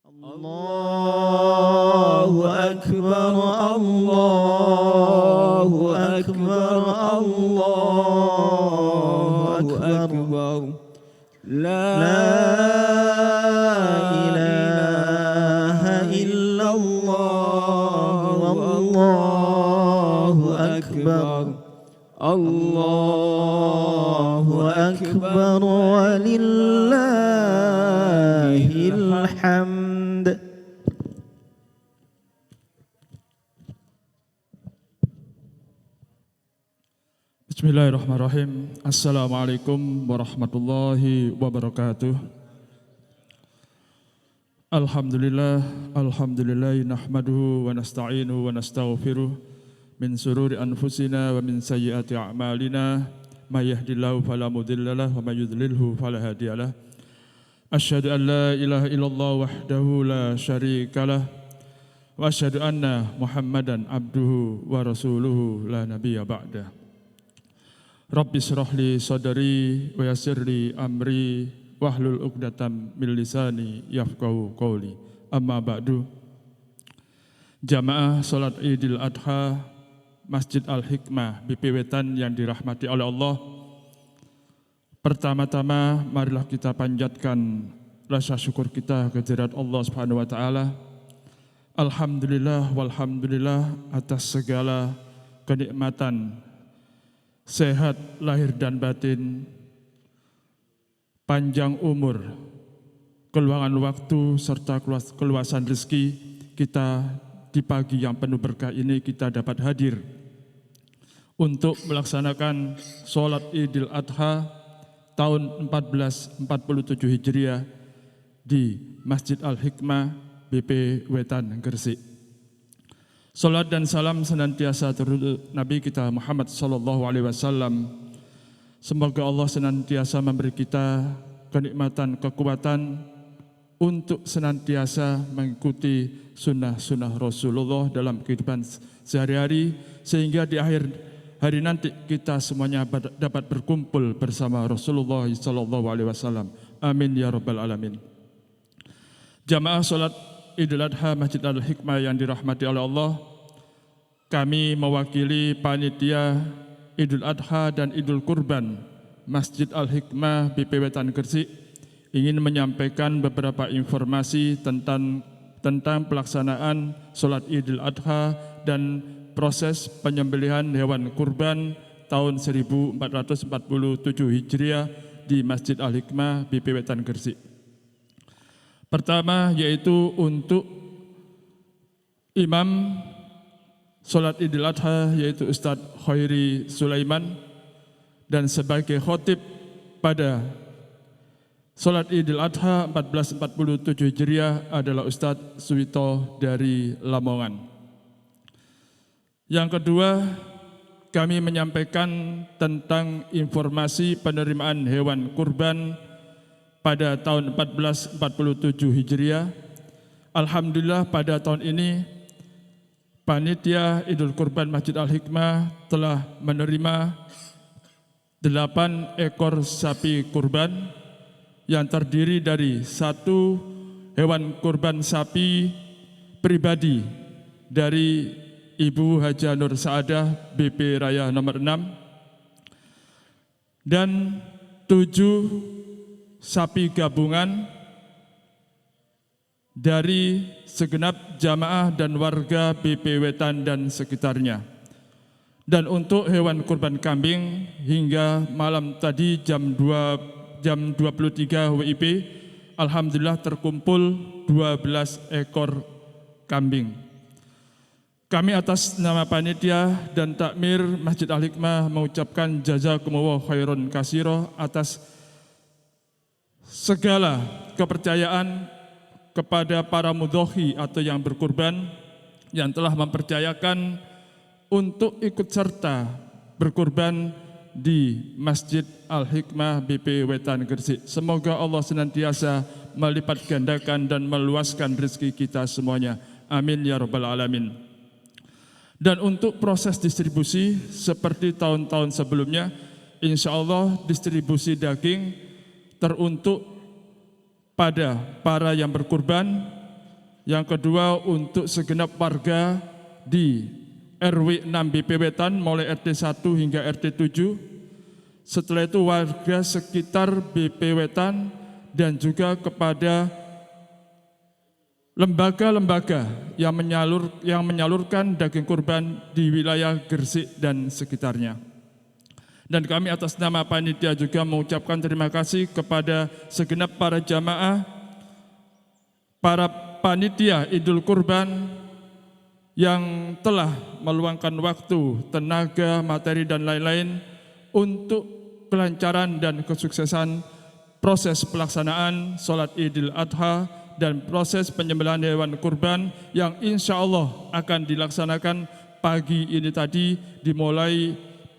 الله أكبر الله أكبر الله أكبر لا إله إلا الله والله أكبر الله أكبر ولله الحمد. Bismillahirrahmanirrahim. Assalamualaikum warahmatullahi wabarakatuh. Alhamdulillah nahmaduhu wa nasta'inuhu wa nastaghfiruh min sururi anfusina wa min sayyiati a'malina may yahdihillahu fala mudhillalah wa may yudlilhu fala hadiyalah. Asyhadu an la ilaha illallah wahdahu la syarikalah wa asyhadu anna Muhammadan abduhu wa rasuluhu la nabiyya ba'dah. Rabbi shrah li sadri wa yassir li amri wahlul 'uqdatam min lisani yafqahu qawli. Amma ba'du. Jamaah salat Idul Adha Masjid Al-Hikmah BP Wetan yang dirahmati oleh Allah. Pertama-tama marilah kita panjatkan rasa syukur kita kehadirat Allah Subhanahu wa taala. Alhamdulillah walhamdulillah atas segala kenikmatan sehat lahir dan batin, panjang umur, keluangan waktu, serta keluasan rezeki kita di pagi yang penuh berkah ini kita dapat hadir untuk melaksanakan sholat Idul Adha tahun 1447 Hijriah di Masjid Al-Hikmah BP Wetan Gresik. Salat dan salam senantiasa teruntuk Nabi kita Muhammad sallallahu alaihi wasallam. Semoga Allah senantiasa memberi kita kenikmatan, kekuatan untuk senantiasa mengikuti sunnah-sunnah Rasulullah dalam kehidupan sehari-hari, sehingga di akhir hari nanti kita semuanya dapat berkumpul bersama Rasulullah sallallahu alaihi wasallam. Amin ya rabbal alamin. Jamaah salat Idul Adha Masjid Al-Hikmah yang dirahmati oleh Allah, kami mewakili panitia Idul Adha dan Idul Kurban Masjid Al-Hikmah BP Wetan Gresik ingin menyampaikan beberapa informasi tentang pelaksanaan sholat Idul Adha dan proses penyembelihan hewan kurban tahun 1447 Hijriah di Masjid Al-Hikmah BP Wetan Gresik. Pertama yaitu untuk imam sholat Idul Adha yaitu Ustadz Khairi Sulaiman, dan sebagai khotib pada sholat Idul Adha 1447 Hijriah adalah Ustadz Suwito dari Lamongan. Yang kedua, kami menyampaikan tentang informasi penerimaan hewan kurban pada tahun 1447 Hijriah. Alhamdulillah pada tahun ini panitia Idul Kurban Masjid Al-Hikmah telah menerima 8 ekor sapi kurban yang terdiri dari 1 hewan kurban sapi pribadi dari Ibu Haja Nur Saadah BP Raya nomor 6 dan 7 sapi gabungan dari segenap jamaah dan warga BP Wetan dan sekitarnya. Dan untuk hewan kurban kambing hingga malam tadi jam 23 WIB, alhamdulillah terkumpul 12 ekor kambing. Kami atas nama panitia dan takmir Masjid Al-Hikmah mengucapkan jazakumullah khairan katsira atas segala kepercayaan kepada para mudhohi atau yang berkurban yang telah mempercayakan untuk ikut serta berkurban di Masjid Al-Hikmah BP Wetan Gresik. Semoga Allah senantiasa melipat gandakan dan meluaskan rezeki kita semuanya. Amin ya rabbal alamin. Dan untuk proses distribusi seperti tahun-tahun sebelumnya, insya Allah distribusi daging teruntuk pada para yang berkurban Yang kedua untuk segenap warga di RW 6 BP Wetan mulai RT 1 hingga RT 7. Setelah itu warga sekitar BP Wetan dan juga kepada lembaga-lembaga yang menyalurkan daging kurban di wilayah Gresik dan sekitarnya. Dan kami atas nama panitia juga mengucapkan terima kasih kepada segenap para jamaah, para panitia Idul Kurban yang telah meluangkan waktu, tenaga, materi dan lain-lain untuk kelancaran dan kesuksesan proses pelaksanaan sholat Idul Adha dan proses penyembelihan hewan kurban yang insya Allah akan dilaksanakan pagi ini tadi dimulai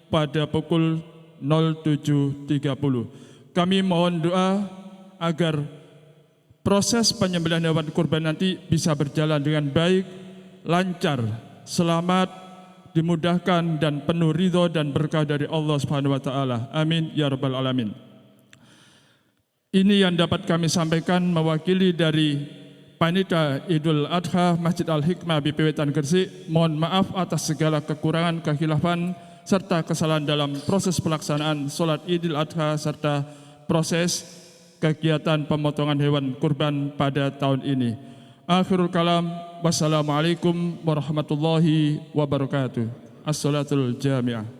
pada pukul 07.30. Kami mohon doa agar proses penyembelihan hewan kurban nanti bisa berjalan dengan baik, lancar, selamat, dimudahkan dan penuh ridho dan berkah dari Allah Subhanahu wa taala. Amin ya rabbal alamin. Ini yang dapat kami sampaikan mewakili dari Panitia Idul Adha Masjid Al-Hikmah BP Wetan Gresik. Mohon maaf atas segala kekurangan, kekhilafan serta kesalahan dalam proses pelaksanaan sholat Idul Adha serta proses kegiatan pemotongan hewan kurban pada tahun ini. Akhirul kalam, wassalamualaikum warahmatullahi wabarakatuh. As-salatul jami'ah.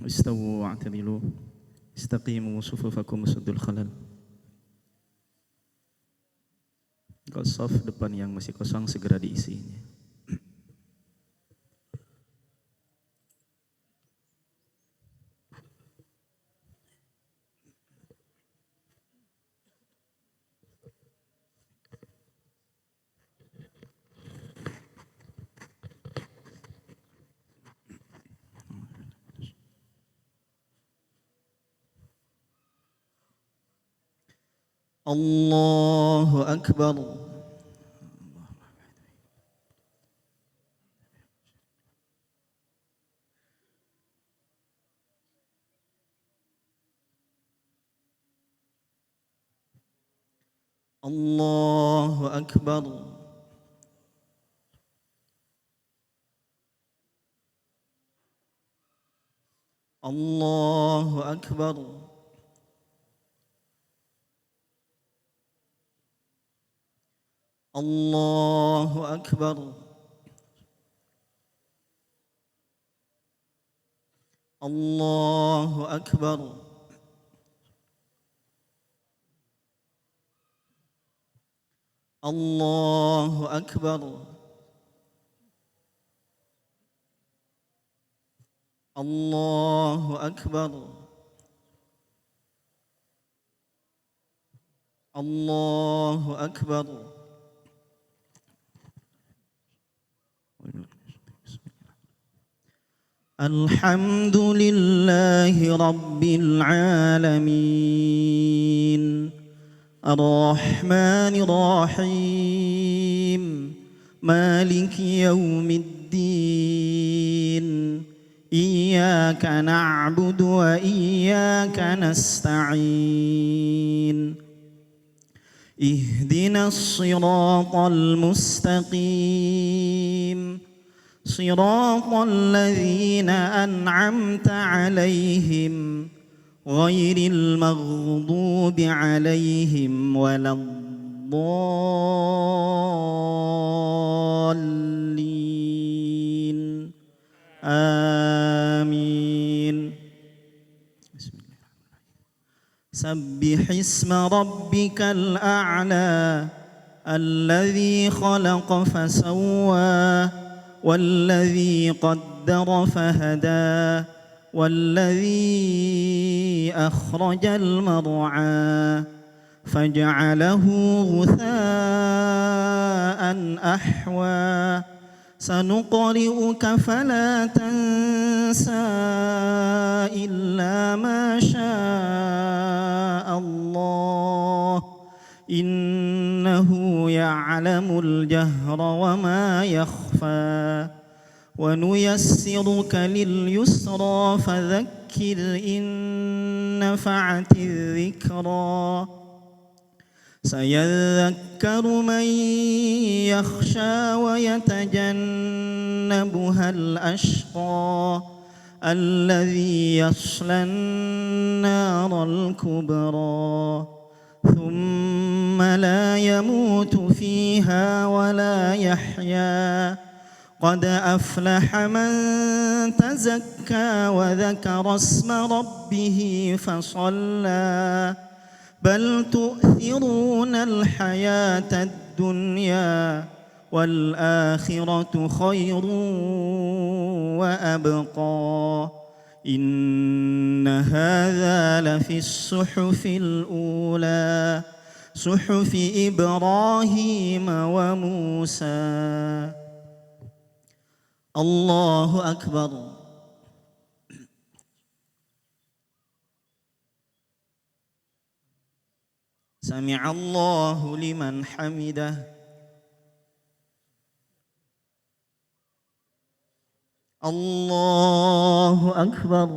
Istawu wa'tadilu, istaqimu sufufakum suddul khalal. Kalau saf depan yang masih kosong segera diisinya. Allahu Akbar. Allahu Akbar. Allahu Akbar. Allahu Akbar. Allahu Akbar. Allahu Akbar. Allahu Akbar. Allahu Akbar. Alhamdulillahi Rabbil Alamin, Ar-Rahmanir Rahim, Maliki Yawmiddin, Iyyaka na'budu wa iyyaka nasta'in, Ihdinas siratal mustaqim, صراط الذين أنعمت عليهم غير المغضوب عليهم ولا الضالين آمين. سبح اسم ربك الأعلى الذي خلق فسوى والذي قدر فهدى والذي أخرج المرعى فجعله غثاء أحوى سنقرئك فلا تنسى إلا ما شاء الله إنه يعلم الجهر وما يخفى ونيسرك لليسرى فذكر إن نفعت الذكرى سيذكر من يخشى ويتجنبها الأشقى الذي يصلى النار الكبرى ثم لا يموت فيها ولا يحيا قد أفلح من تزكى وذكر اسم ربه فصلى بل تؤثرون الحياة الدنيا والآخرة خير وأبقى إن هذا لفي الصحف الأولى صحف إبراهيم وموسى. الله أكبر. سمع الله لمن حمده. الله أكبر.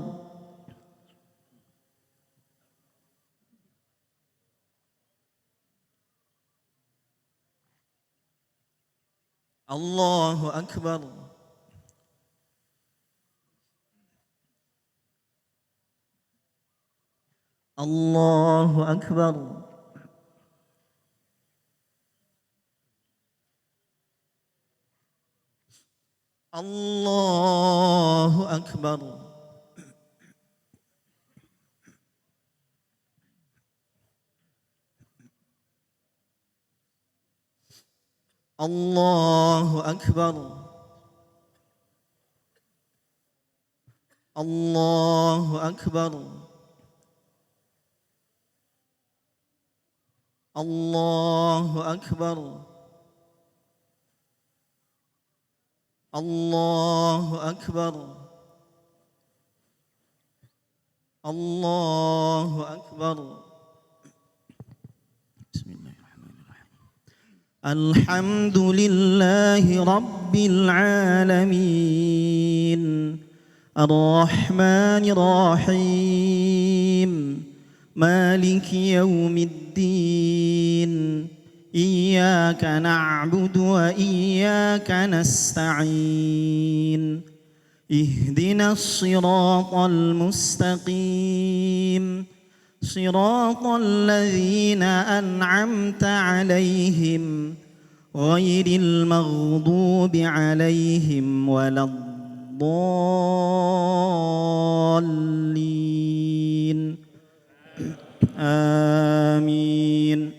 الله أكبر. الله أكبر. الله أكبر. الله أكبر. الله أكبر. الله أكبر. الله أكبر. الله أكبر. بسم الله الرحمن الرحيم. الحمد لله رب العالمين الرحمن الرحيم مالك يوم الدين إياك نعبد وإياك نستعين اهدنا الصراط المستقيم صراط الذين أنعمت عليهم غير المغضوب عليهم ولا الضالين آمين.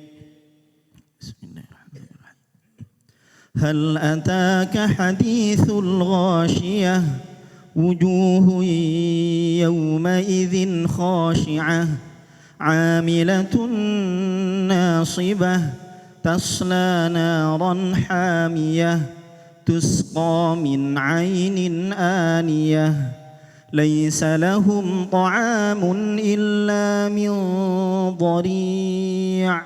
هل أتاك حديث الغاشية وجوه يومئذ خاشعة عاملة ناصبة تصلى نارا حامية تسقى من عين آنية ليس لهم طعام إلا من ضريع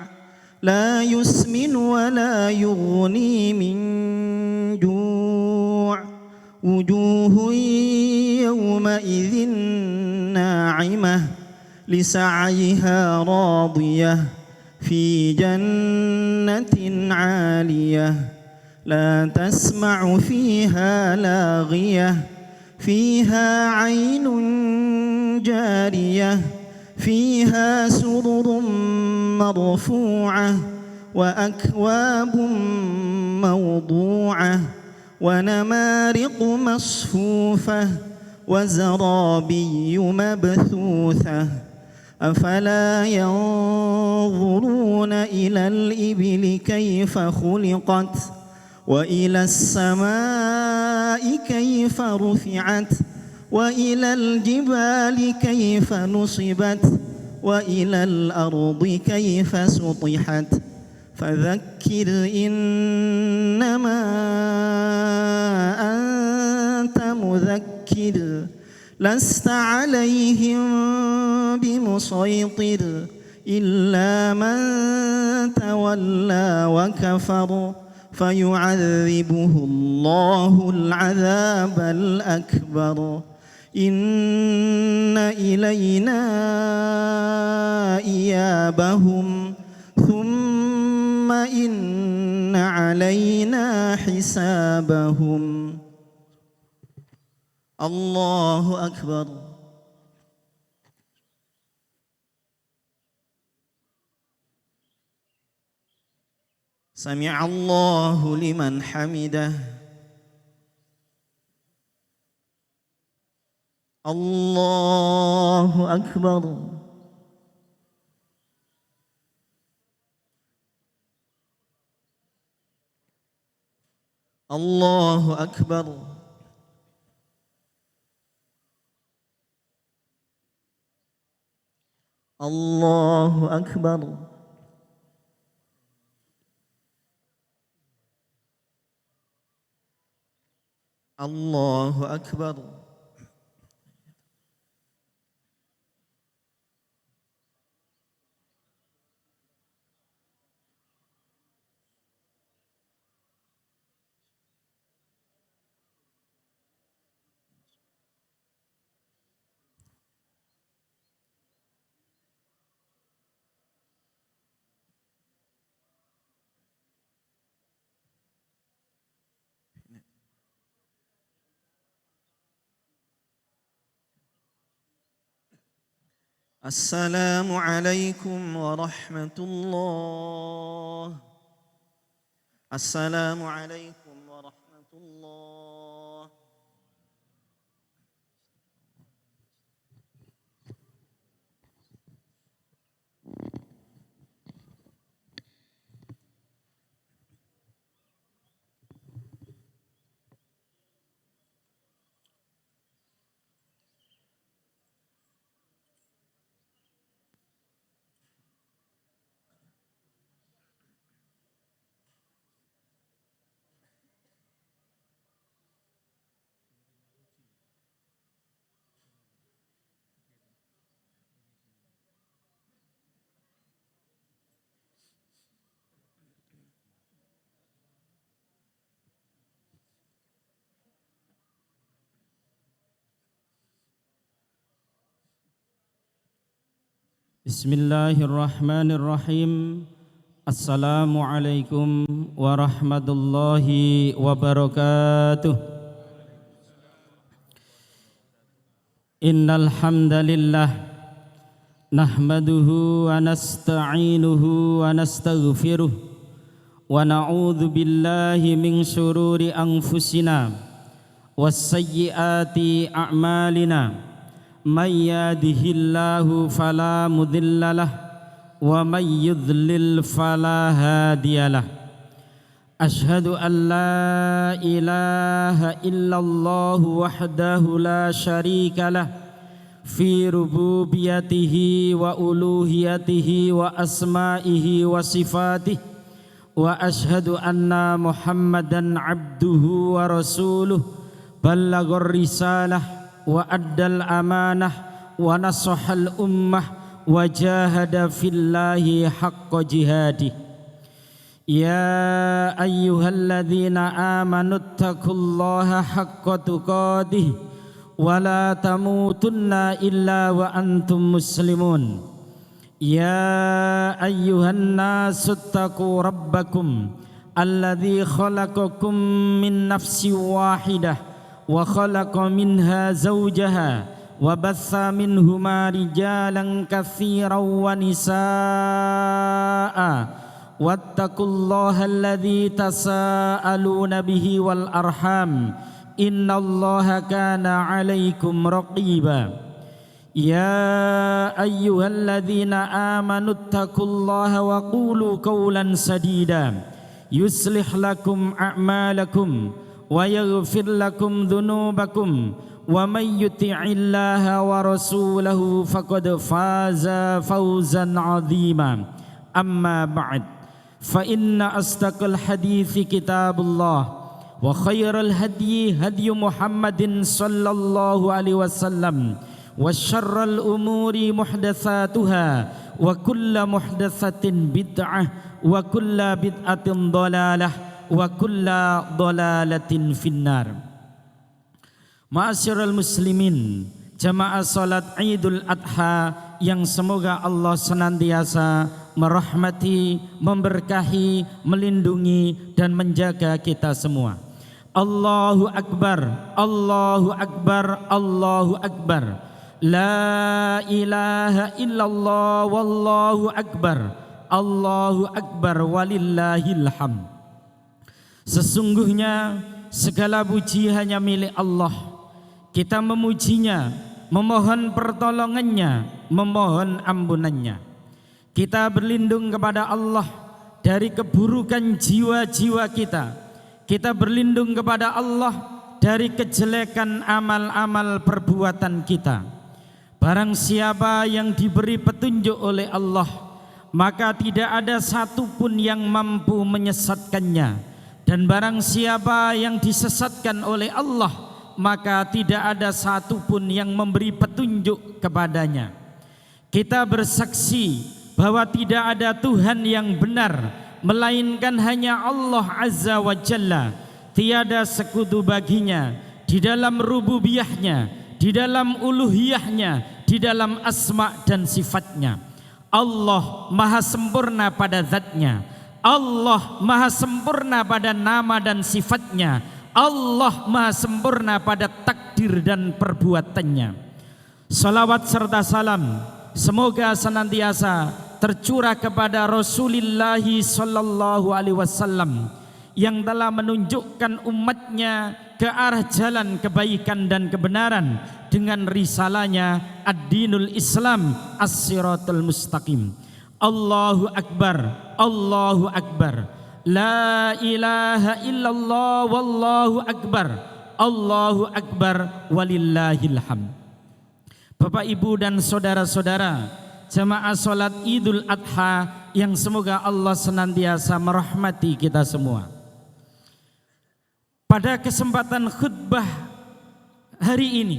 لا يسمن ولا يغني من جوع وجوه يومئذ ناعمة لسعيها راضية في جنة عالية لا تسمع فيها لاغية فيها عين جارية فيها سرر مرفوعة وأكواب موضوعة ونمارق مصفوفة وزرابي مبثوثة أفلا ينظرون إلى الإبل كيف خلقت وإلى السماء كيف رفعت وإلى الجبال كيف نصبت وإلى الأرض كيف سطحت فذكر إنما أنت مذكر لست عليهم بمسيطر إلا من تولى وكفر فيعذبه الله العذاب الأكبر إن إلينا إيابهم ثم إن علينا حسابهم. الله أكبر. سمع الله لمن حمده. الله أكبر. الله أكبر. الله أكبر. الله أكبر. السلام عليكم ورحمة الله. السلام عليكم ورحمة الله. Bismillahirrahmanirrahim. Assalamualaikum warahmatullahi wabarakatuh. Innal hamdalillah nahmaduhu wa nasta'inuhu wa nastaghfiruh wa na'udzu billahi min syururi anfusina wassayyiati a'malina. May yahdihillahu fala mudhillalah wa may yudlil fala hadiyalah. Asyhadu an la ilaha illallah wahdahu la syarikalah fi rububiyatihi wa uluhiyatihi wa asma'ihi wa sifatih. Wa asyhadu anna Muhammadan abduhu wa rasuluh ballaghar risalah wa addal amanah wa nasahal ummah wa jahada fillahi haqqa jihadih. Ya ayyuhalladzina amanu taqullaha haqqa tuqatih wa la tamutunna illa wa antum muslimun. Ya ayyuhan nasu taqu rabbakum alladzi khalaqakum min nafsin wahidah wa khalaqa minha zawjaha wa batha minhuma rijalan katsiran wa nisaa wattaqullaha alladzi tasaaluna bihi wal arham innallaha kana 'alaikum raqiba. Ya ayyuhalladzina amanu taqullaha wa qulu qawlan sadida yuslih lakum a'malakum wa yaghfir lakum dhunubakum wa may yuti'illaha wa rasulahu faqad faza fawzan 'azima. Amma ba'd, fa inna asdaqal hadithi kitabullah wa khairal hadyi hadyu Muhammadin sallallahu alaihi wasallam wa syarral umuri muhdatsatuha wa kulla muhdatsatin bid'ah wa kulla bid'atin dhalalah wa kulla dhalalatin finnar. Ma'asyiral muslimin, jamaah salat Idul Adha yang semoga Allah senantiasa merahmati, memberkahi, melindungi dan menjaga kita semua. Allahu Akbar, Allahu Akbar, Allahu Akbar. La ilaha illallah wallahu akbar. Allahu Akbar walillahil hamd. Sesungguhnya segala puji hanya milik Allah. Kita memujinya, memohon pertolongannya, memohon ampunannya. Kita berlindung kepada Allah dari keburukan jiwa-jiwa kita. Kita berlindung kepada Allah dari kejelekan amal-amal perbuatan kita. Barang siapa yang diberi petunjuk oleh Allah, maka tidak ada satupun yang mampu menyesatkannya. Dan barang siapa yang disesatkan oleh Allah, maka tidak ada satupun yang memberi petunjuk kepadanya. Kita bersaksi bahwa tidak ada Tuhan yang benar melainkan hanya Allah Azza wa Jalla. Tiada sekutu baginya di dalam rububiyahnya, di dalam uluhiyahnya, di dalam asma dan sifatnya. Allah maha sempurna pada zatnya, Allah maha sempurna pada nama dan sifatnya, Allah maha sempurna pada takdir dan perbuatannya. Salawat serta salam semoga senantiasa tercurah kepada Rasulullah sallallahu alaihi wasallam yang telah menunjukkan umatnya ke arah jalan kebaikan dan kebenaran dengan risalahnya Ad-Dinul Islam As-Siratul Mustaqim. Allahu Akbar, Allahu Akbar. La ilaha illallah wallahu akbar. Allahu Akbar walillahil hamd. Bapak, Ibu dan saudara-saudara jamaah salat Idul Adha yang semoga Allah senantiasa merahmati kita semua. Pada kesempatan khutbah hari ini,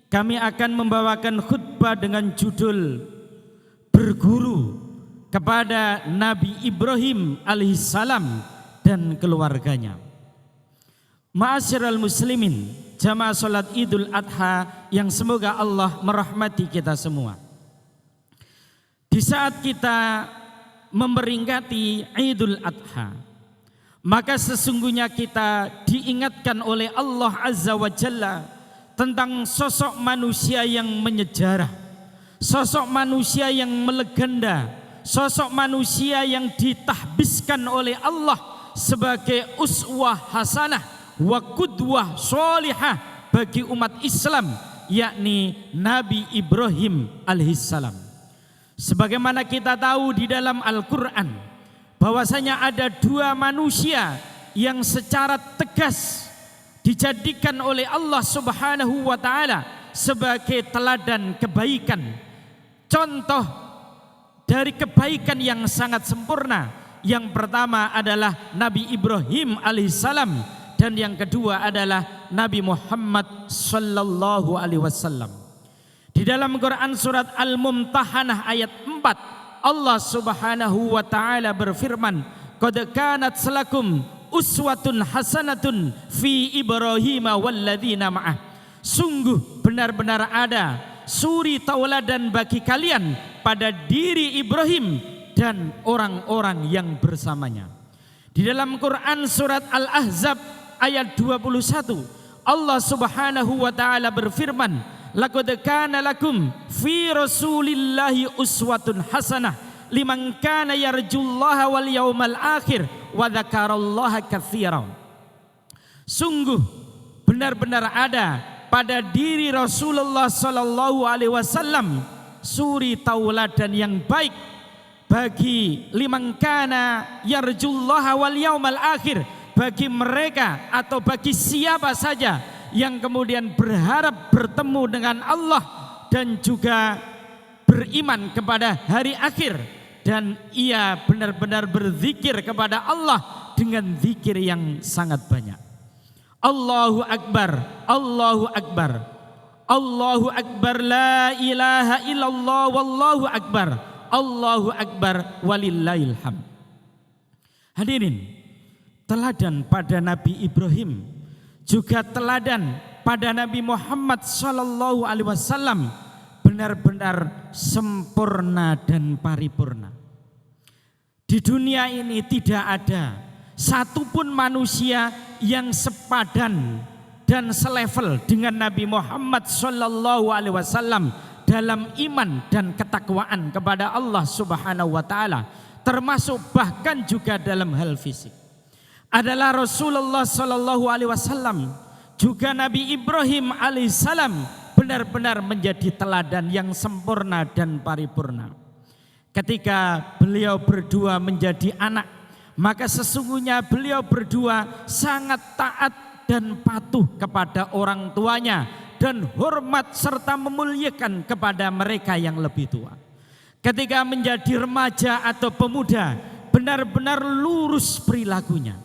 kami akan membawakan khutbah dengan judul Berguru kepada Nabi Ibrahim alaihissalam dan keluarganya. Ma'asyiral muslimin, jamaah salat Idul Adha yang semoga Allah merahmati kita semua. Di saat kita memperingati Idul Adha, maka sesungguhnya kita diingatkan oleh Allah Azza wa Jalla tentang sosok manusia yang menyejarah, sosok manusia yang melegenda, sosok manusia yang ditahbiskan oleh Allah sebagai uswah hasanah wa qudwah sholihah bagi umat Islam, yakni Nabi Ibrahim alaihissalam. Sebagaimana kita tahu di dalam Al-Quran bahwasanya ada dua manusia yang secara tegas dijadikan oleh Allah Subhanahu wa taala sebagai teladan kebaikan, contoh dari kebaikan yang sangat sempurna. Yang pertama adalah Nabi Ibrahim alaihissalam dan yang kedua adalah Nabi Muhammad sallallahu alaihi wasallam. Di dalam Quran surat Al-Mumtahanah ayat 4, Allah Subhanahu wa taala berfirman, "Qad kanat lakum uswatun hasanatun fi Ibrahim walladzina ma'ah." Sungguh benar-benar ada suri tauladan bagi kalian pada diri Ibrahim dan orang-orang yang bersamanya. Di dalam Quran surat Al-Ahzab ayat 21, Allah Subhanahu wa taala berfirman, laqad kana lakum fi rasulillahi uswatun hasanah liman kana yarjullaha wal yaumal akhir wa dzakarallaha katsiran. Sungguh benar-benar ada pada diri Rasulullah sallallahu alaihi wasallam suri tauladan yang baik bagi liman kana yarjullaha wal yaumal akhir, bagi mereka atau bagi siapa saja yang kemudian berharap bertemu dengan Allah dan juga beriman kepada hari akhir, dan ia benar-benar berzikir kepada Allah dengan zikir yang sangat banyak. Allahu Akbar, Allahu Akbar, Allahu Akbar, la ilaha illallah wallahu akbar, Allahu Akbar walillahil hamd. Hadirin, teladan pada Nabi Ibrahim juga teladan pada Nabi Muhammad sallallahu alaihi wasallam benar-benar sempurna dan paripurna. Di dunia ini tidak ada satupun manusia yang sepadan dan selevel dengan Nabi Muhammad sallallahu alaihi wasallam dalam iman dan ketakwaan kepada Allah Subhanahu wa taala, termasuk bahkan juga dalam hal fisik. Adalah Rasulullah sallallahu alaihi wasallam, juga Nabi Ibrahim alaihissalam benar-benar menjadi teladan yang sempurna dan paripurna. Ketika beliau berdua menjadi anak, maka sesungguhnya beliau berdua sangat taat dan patuh kepada orang tuanya dan hormat serta memuliakan kepada mereka yang lebih tua. Ketika menjadi remaja atau pemuda, benar-benar lurus perilakunya.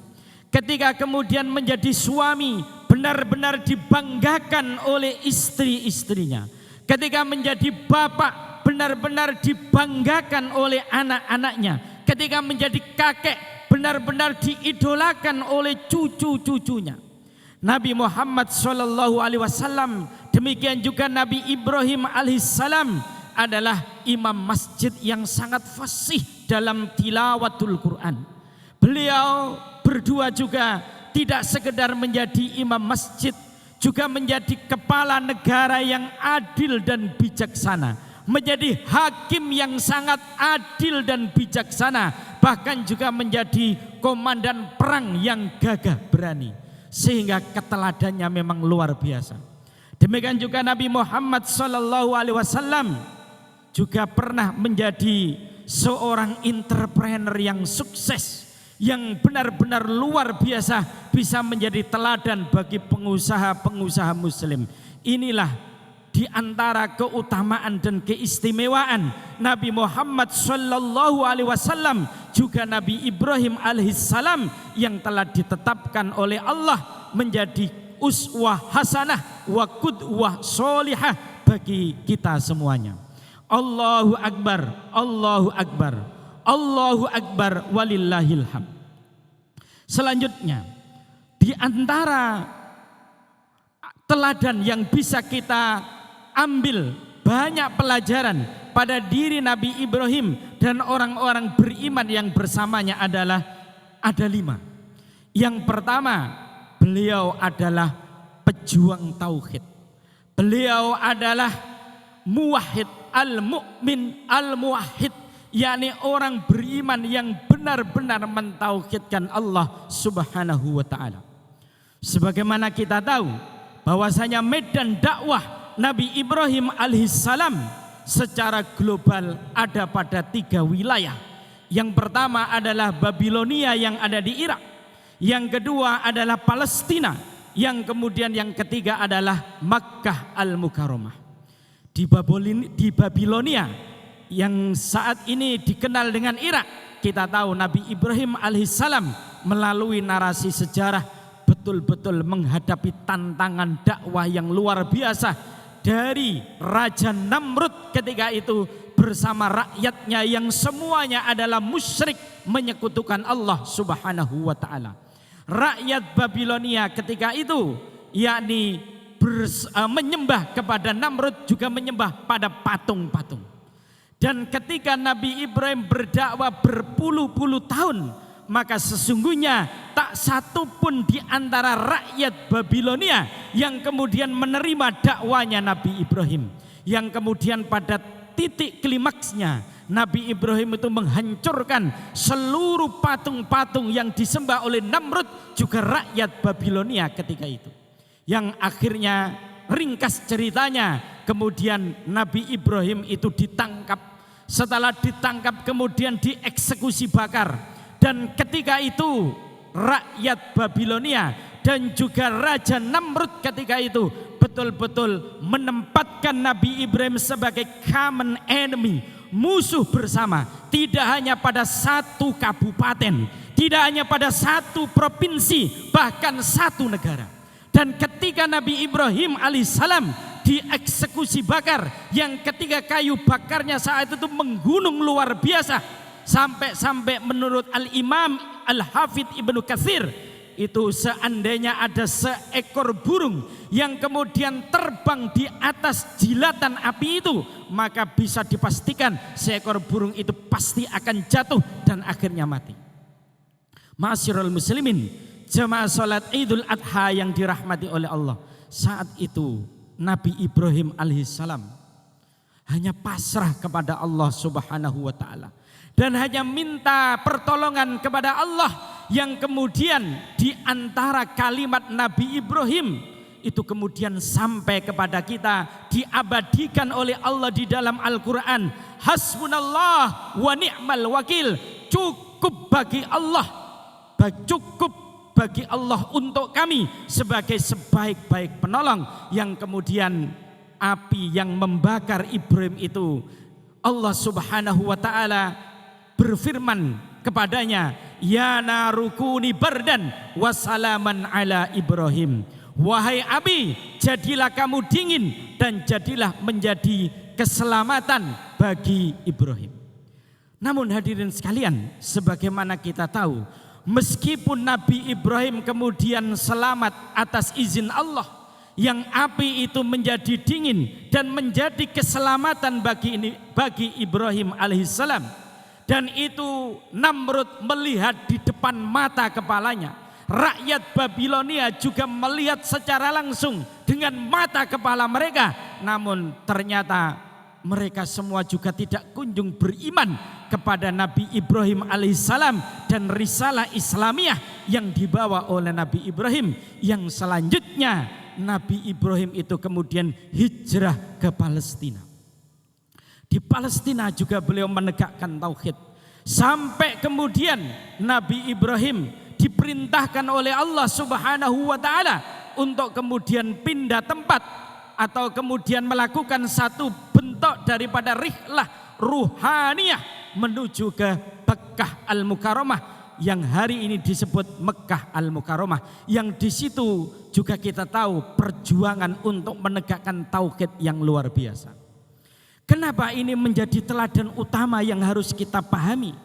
Ketika kemudian menjadi suami, benar-benar dibanggakan oleh istri-istrinya. Ketika menjadi bapak, benar-benar dibanggakan oleh anak-anaknya. Ketika menjadi kakek, benar-benar diidolakan oleh cucu-cucunya. Nabi Muhammad sallallahu alaihi wasallam, demikian juga Nabi Ibrahim alaihissalam adalah imam masjid yang sangat fasih dalam tilawatul Quran. Beliau berdua juga tidak sekedar menjadi imam masjid, juga menjadi kepala negara yang adil dan bijaksana, menjadi hakim yang sangat adil dan bijaksana, bahkan juga menjadi komandan perang yang gagah berani, sehingga keteladannya memang luar biasa. Demikian juga Nabi Muhammad sallallahu alaihi wasallam juga pernah menjadi seorang entrepreneur yang sukses, yang benar-benar luar biasa, bisa menjadi teladan bagi pengusaha-pengusaha muslim. Inilah di antara keutamaan dan keistimewaan Nabi Muhammad sallallahu alaihi wasallam, juga Nabi Ibrahim alaihissalam yang telah ditetapkan oleh Allah menjadi uswah hasanah wa qudwah sholihah bagi kita semuanya. Allahu Akbar, Allahu Akbar, Allahu Akbar walillahil hamd. Selanjutnya, di antara teladan yang bisa kita ambil banyak pelajaran pada diri Nabi Ibrahim dan orang-orang beriman yang bersamanya adalah ada 5. Yang pertama, beliau adalah pejuang tauhid. Beliau adalah muwahhid, al-mu'min, al-muwahhid, yakni orang beriman yang benar-benar mentauhidkan Allah Subhanahu wa taala. Sebagaimana kita tahu bahwasanya medan dakwah Nabi Ibrahim alaihissalam secara global ada pada 3 wilayah. Yang pertama adalah Babilonia yang ada di Irak. Yang kedua adalah Palestina. Yang kemudian yang ketiga adalah Makkah al-Mukarramah. Di Babilonia yang saat ini dikenal dengan Irak, kita tahu Nabi Ibrahim alaihissalam melalui narasi sejarah betul-betul menghadapi tantangan dakwah yang luar biasa dari Raja Namrud ketika itu bersama rakyatnya yang semuanya adalah musyrik menyekutukan Allah Subhanahu wa taala. Rakyat Babilonia ketika itu yakni menyembah kepada Namrud, juga menyembah pada patung-patung. Dan ketika Nabi Ibrahim berdakwah berpuluh-puluh tahun, maka sesungguhnya tak satu pun di antara rakyat Babilonia yang kemudian menerima dakwanya Nabi Ibrahim. Yang kemudian pada titik klimaksnya Nabi Ibrahim itu menghancurkan seluruh patung-patung yang disembah oleh Namrud, juga rakyat Babilonia ketika itu. Yang akhirnya ringkas ceritanya, kemudian Nabi Ibrahim itu ditangkap. Setelah ditangkap kemudian dieksekusi bakar. Dan ketika itu rakyat Babilonia dan juga Raja Namrud ketika itu betul-betul menempatkan Nabi Ibrahim sebagai common enemy, musuh bersama. Tidak hanya pada satu kabupaten, tidak hanya pada satu provinsi, bahkan satu negara. Dan ketika Nabi Ibrahim alaihissalam dieksekusi bakar, yang ketika kayu bakarnya saat itu menggunung luar biasa, sampai menurut Al-Imam Al-Hafidh Ibnu Katsir itu seandainya ada seekor burung yang kemudian terbang di atas jilatan api itu, maka bisa dipastikan seekor burung itu pasti akan jatuh dan akhirnya mati. Ma'asyiral muslimin, jamaah salat Idul Adha yang dirahmati oleh Allah, saat itu Nabi Ibrahim alaihissalam hanya pasrah kepada Allah Subhanahu wa taala dan hanya minta pertolongan kepada Allah, yang kemudian di antara kalimat Nabi Ibrahim itu kemudian sampai kepada kita, diabadikan oleh Allah di dalam Al-Qur'an. Hasbunallah wa ni'mal wakil, cukup bagi Allah, cukup bagi Allah untuk kami sebagai sebaik-baik penolong. Yang kemudian api yang membakar Ibrahim itu, Allah Subhanahu wa taala berfirman kepadanya, ya narukuni bardan wasalaman ala Ibrahim, wahai api jadilah kamu dingin dan jadilah menjadi keselamatan bagi Ibrahim. Namun hadirin sekalian, sebagaimana kita tahu, meskipun Nabi Ibrahim kemudian selamat atas izin Allah, yang api itu menjadi dingin dan menjadi keselamatan bagi Ibrahim alaihissalam, dan itu Namrud melihat di depan mata kepalanya. Rakyat Babilonia juga melihat secara langsung dengan mata kepala mereka. Namun ternyata mereka semua juga tidak kunjung beriman kepada Nabi Ibrahim alaihissalam dan risalah Islamiyah yang dibawa oleh Nabi Ibrahim. Yang selanjutnya Nabi Ibrahim itu kemudian hijrah ke Palestina. Di Palestina juga beliau menegakkan tauhid, sampai kemudian Nabi Ibrahim diperintahkan oleh Allah Subhanahu wa taala untuk kemudian pindah tempat atau kemudian melakukan satu bentuk daripada rihlah ruhaniyah menuju ke Mekkah Al-Mukarramah, yang hari ini disebut Mekkah Al-Mukarramah, yang di situ juga kita tahu perjuangan untuk menegakkan tauhid yang luar biasa. Kenapa ini menjadi teladan utama yang harus kita pahami,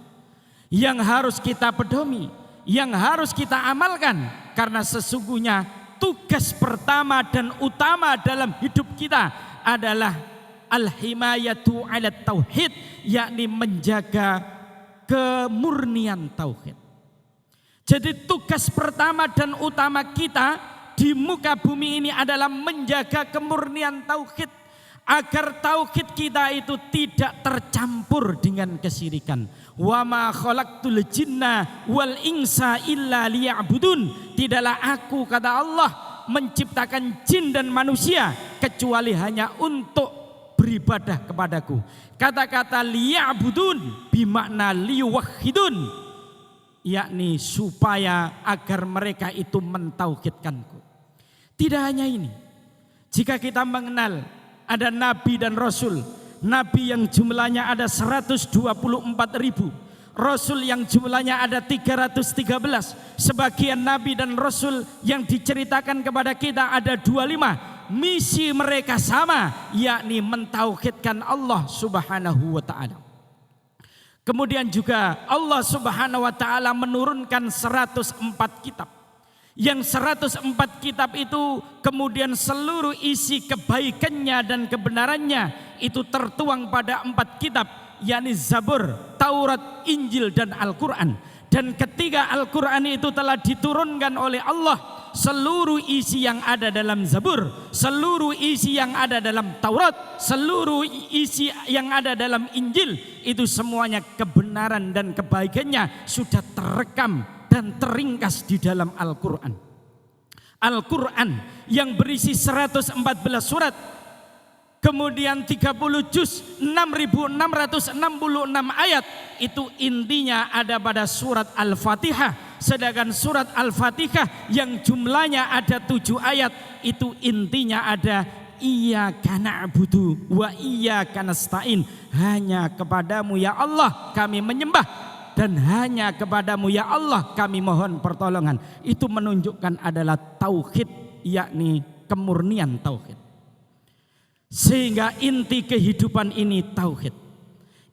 yang harus kita pedomi, yang harus kita amalkan? Karena sesungguhnya tugas pertama dan utama dalam hidup kita adalah al-himayatu ala tauhid, yakni menjaga kemurnian tauhid. Jadi tugas pertama dan utama kita di muka bumi ini adalah menjaga kemurnian tauhid, agar tauhid kita itu tidak tercampur dengan kesyirikan. Wa ma khalaqtul jinna wal insa illa liya'budun. Tidaklah aku, kata Allah, menciptakan jin dan manusia kecuali hanya untuk beribadah kepadaku. Kata-kata liya'budun bimakna liyuwahhidun, yakni supaya agar mereka itu mentauhidkanku. Tidak hanya ini, jika kita mengenal ada nabi dan rasul, nabi yang jumlahnya ada 124.000, rasul yang jumlahnya ada 313. Sebagian nabi dan rasul yang diceritakan kepada kita ada 25. Misi mereka sama, yakni mentauhidkan Allah Subhanahu wa taala. Kemudian juga Allah Subhanahu wa taala menurunkan 104 kitab. Yang 104 kitab itu kemudian seluruh isi kebaikannya dan kebenarannya itu tertuang pada 4 kitab, yakni Zabur, Taurat, Injil, dan Al-Quran. Dan ketika Al-Quran itu telah diturunkan oleh Allah, seluruh isi yang ada dalam Zabur, seluruh isi yang ada dalam Taurat, seluruh isi yang ada dalam Injil, itu semuanya kebenaran dan kebaikannya sudah terekam dan teringkas di dalam Al-Quran. Al-Quran yang berisi 114 surat, kemudian 30 juz, 6.666 ayat, itu intinya ada pada surat Al-Fatihah. Sedangkan surat Al-Fatihah yang jumlahnya ada 7 ayat, itu intinya ada iyyaka na'budu wa iyyaka nasta'in. Hanya kepadamu ya Allah kami menyembah, dan hanya kepadamu ya Allah kami mohon pertolongan. Itu menunjukkan adalah tauhid, yakni kemurnian tauhid. Sehingga inti kehidupan ini tauhid.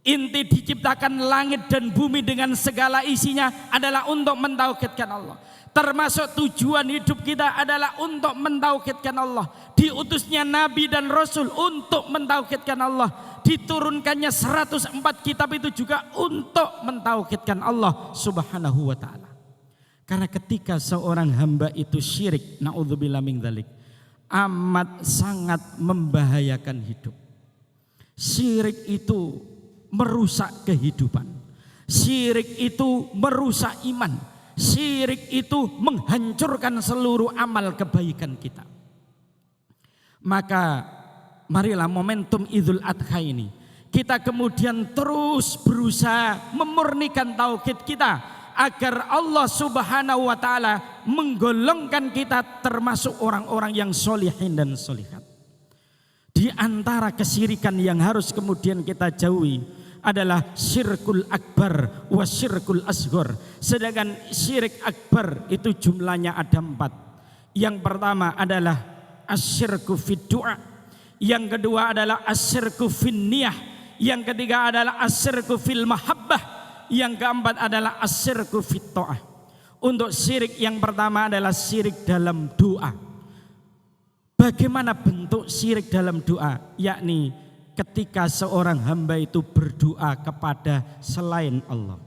Inti diciptakan langit dan bumi dengan segala isinya adalah untuk mentauhidkan Allah. Termasuk tujuan hidup kita adalah untuk mentauhidkan Allah. Diutusnya Nabi dan Rasul untuk mentauhidkan Allah. Diturunkannya 104 kitab itu juga untuk mentauhidkan Allah subhanahu wa ta'ala. Karena ketika seorang hamba itu syirik, na'udzubillah min dzalik, amat sangat membahayakan hidup. Syirik itu merusak kehidupan. Syirik itu merusak iman. Syirik itu menghancurkan seluruh amal kebaikan kita. Maka marilah momentum Idul Adha ini kita kemudian terus berusaha memurnikan tauhid kita agar Allah subhanahu wa ta'ala menggolongkan kita termasuk orang-orang yang solihin dan solihat. Di antara kesyirikan yang harus kemudian kita jauhi adalah syirkul akbar wa syirkul asghar. Sedangkan syirik akbar itu jumlahnya ada 4. Yang pertama adalah asyirku fid du'a. Yang kedua adalah asyirku fin niyah. Yang ketiga adalah asyirku fil mahabbah. Yang keempat adalah asyirku fit ta'ah. Untuk syirik yang pertama adalah syirik dalam doa. Bagaimana bentuk syirik dalam doa? Yakni ketika seorang hamba itu berdoa kepada selain Allah.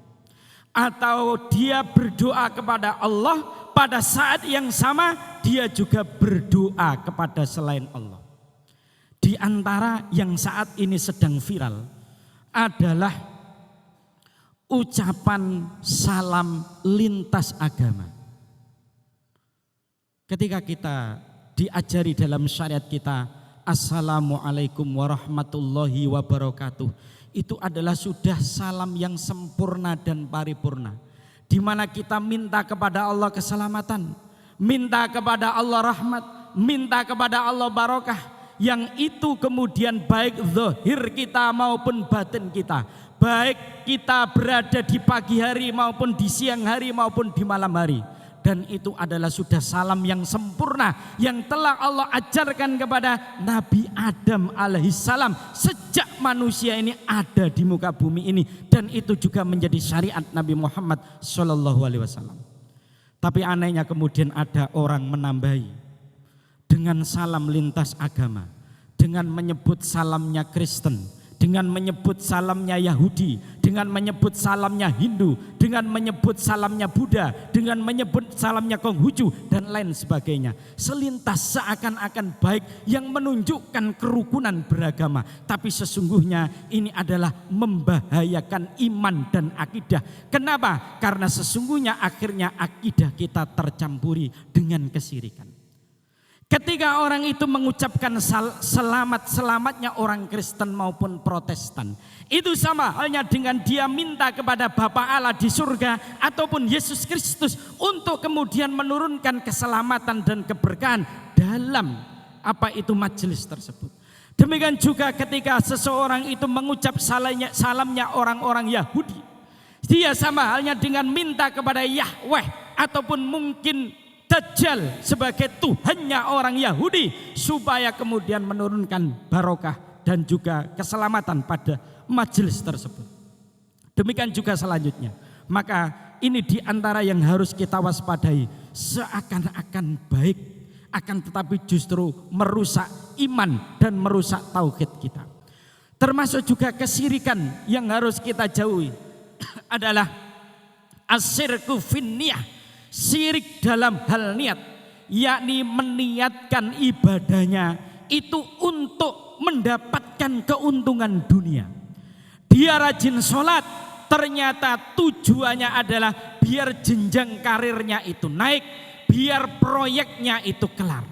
Atau dia berdoa kepada Allah, pada saat yang sama dia juga berdoa kepada selain Allah. Di antara yang saat ini sedang viral adalah ucapan salam lintas agama. Ketika kita diajari dalam syariat kita, Assalamualaikum warahmatullahi wabarakatuh, itu adalah sudah salam yang sempurna dan paripurna, di mana kita minta kepada Allah keselamatan, minta kepada Allah rahmat, minta kepada Allah barokah, yang itu kemudian baik zahir kita maupun batin kita, baik kita berada di pagi hari maupun di siang hari maupun di malam hari. Dan itu adalah sudah salam yang sempurna yang telah Allah ajarkan kepada Nabi Adam alaihissalam sejak manusia ini ada di muka bumi ini, dan itu juga menjadi syariat Nabi Muhammad SAW. Tapi anehnya kemudian ada orang menambahi dengan salam lintas agama, dengan menyebut salamnya Kristen, dengan menyebut salamnya Yahudi, dengan menyebut salamnya Hindu, dengan menyebut salamnya Buddha, dengan menyebut salamnya Konghucu dan lain sebagainya. Selintas seakan-akan baik yang menunjukkan kerukunan beragama, tapi sesungguhnya ini adalah membahayakan iman dan akidah. Kenapa? Karena sesungguhnya akhirnya akidah kita tercampuri dengan kesyirikan. Ketika orang itu mengucapkan selamat-selamatnya orang Kristen maupun Protestan, itu sama halnya dengan dia minta kepada Bapa Allah di surga ataupun Yesus Kristus untuk kemudian menurunkan keselamatan dan keberkahan dalam majelis tersebut. Demikian juga ketika seseorang itu mengucap salamnya orang-orang Yahudi, dia sama halnya dengan minta kepada Yahweh ataupun mungkin Dajjal sebagai Tuhannya orang Yahudi, supaya kemudian menurunkan barokah dan juga keselamatan pada majelis tersebut. Demikian juga selanjutnya. Maka ini diantara yang harus kita waspadai. Seakan-akan baik, akan tetapi justru merusak iman dan merusak tauhid kita. Termasuk juga kesyirikan yang harus kita jauhi adalah asyirku fin niyah. Syirik dalam hal niat, yakni meniatkan ibadahnya itu untuk mendapatkan keuntungan dunia. Dia rajin sholat, ternyata tujuannya adalah biar jenjang karirnya itu naik, biar proyeknya itu kelar.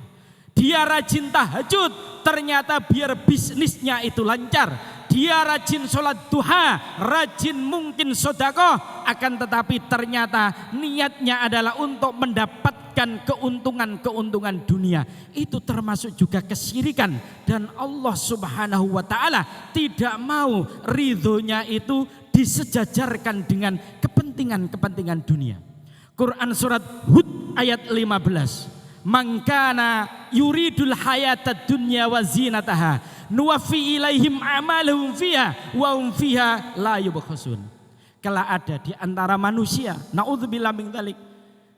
Dia rajin tahajud, ternyata biar bisnisnya itu lancar. Dia rajin sholat duha, rajin mungkin sedekah, akan tetapi ternyata niatnya adalah untuk mendapatkan keuntungan dunia. Itu termasuk juga kesyirikan, dan Allah subhanahu wa ta'ala tidak mau ridhonya itu disejajarkan dengan kepentingan dunia. Quran surat Hud ayat 15. Man kana yuridul hayatad dunya wa zinataha. nuwaffi ilaihim a'malahum fiha wa hum fiha la yubkhasun. Kelak ada di antara manusia, naudzubillah min dzalik,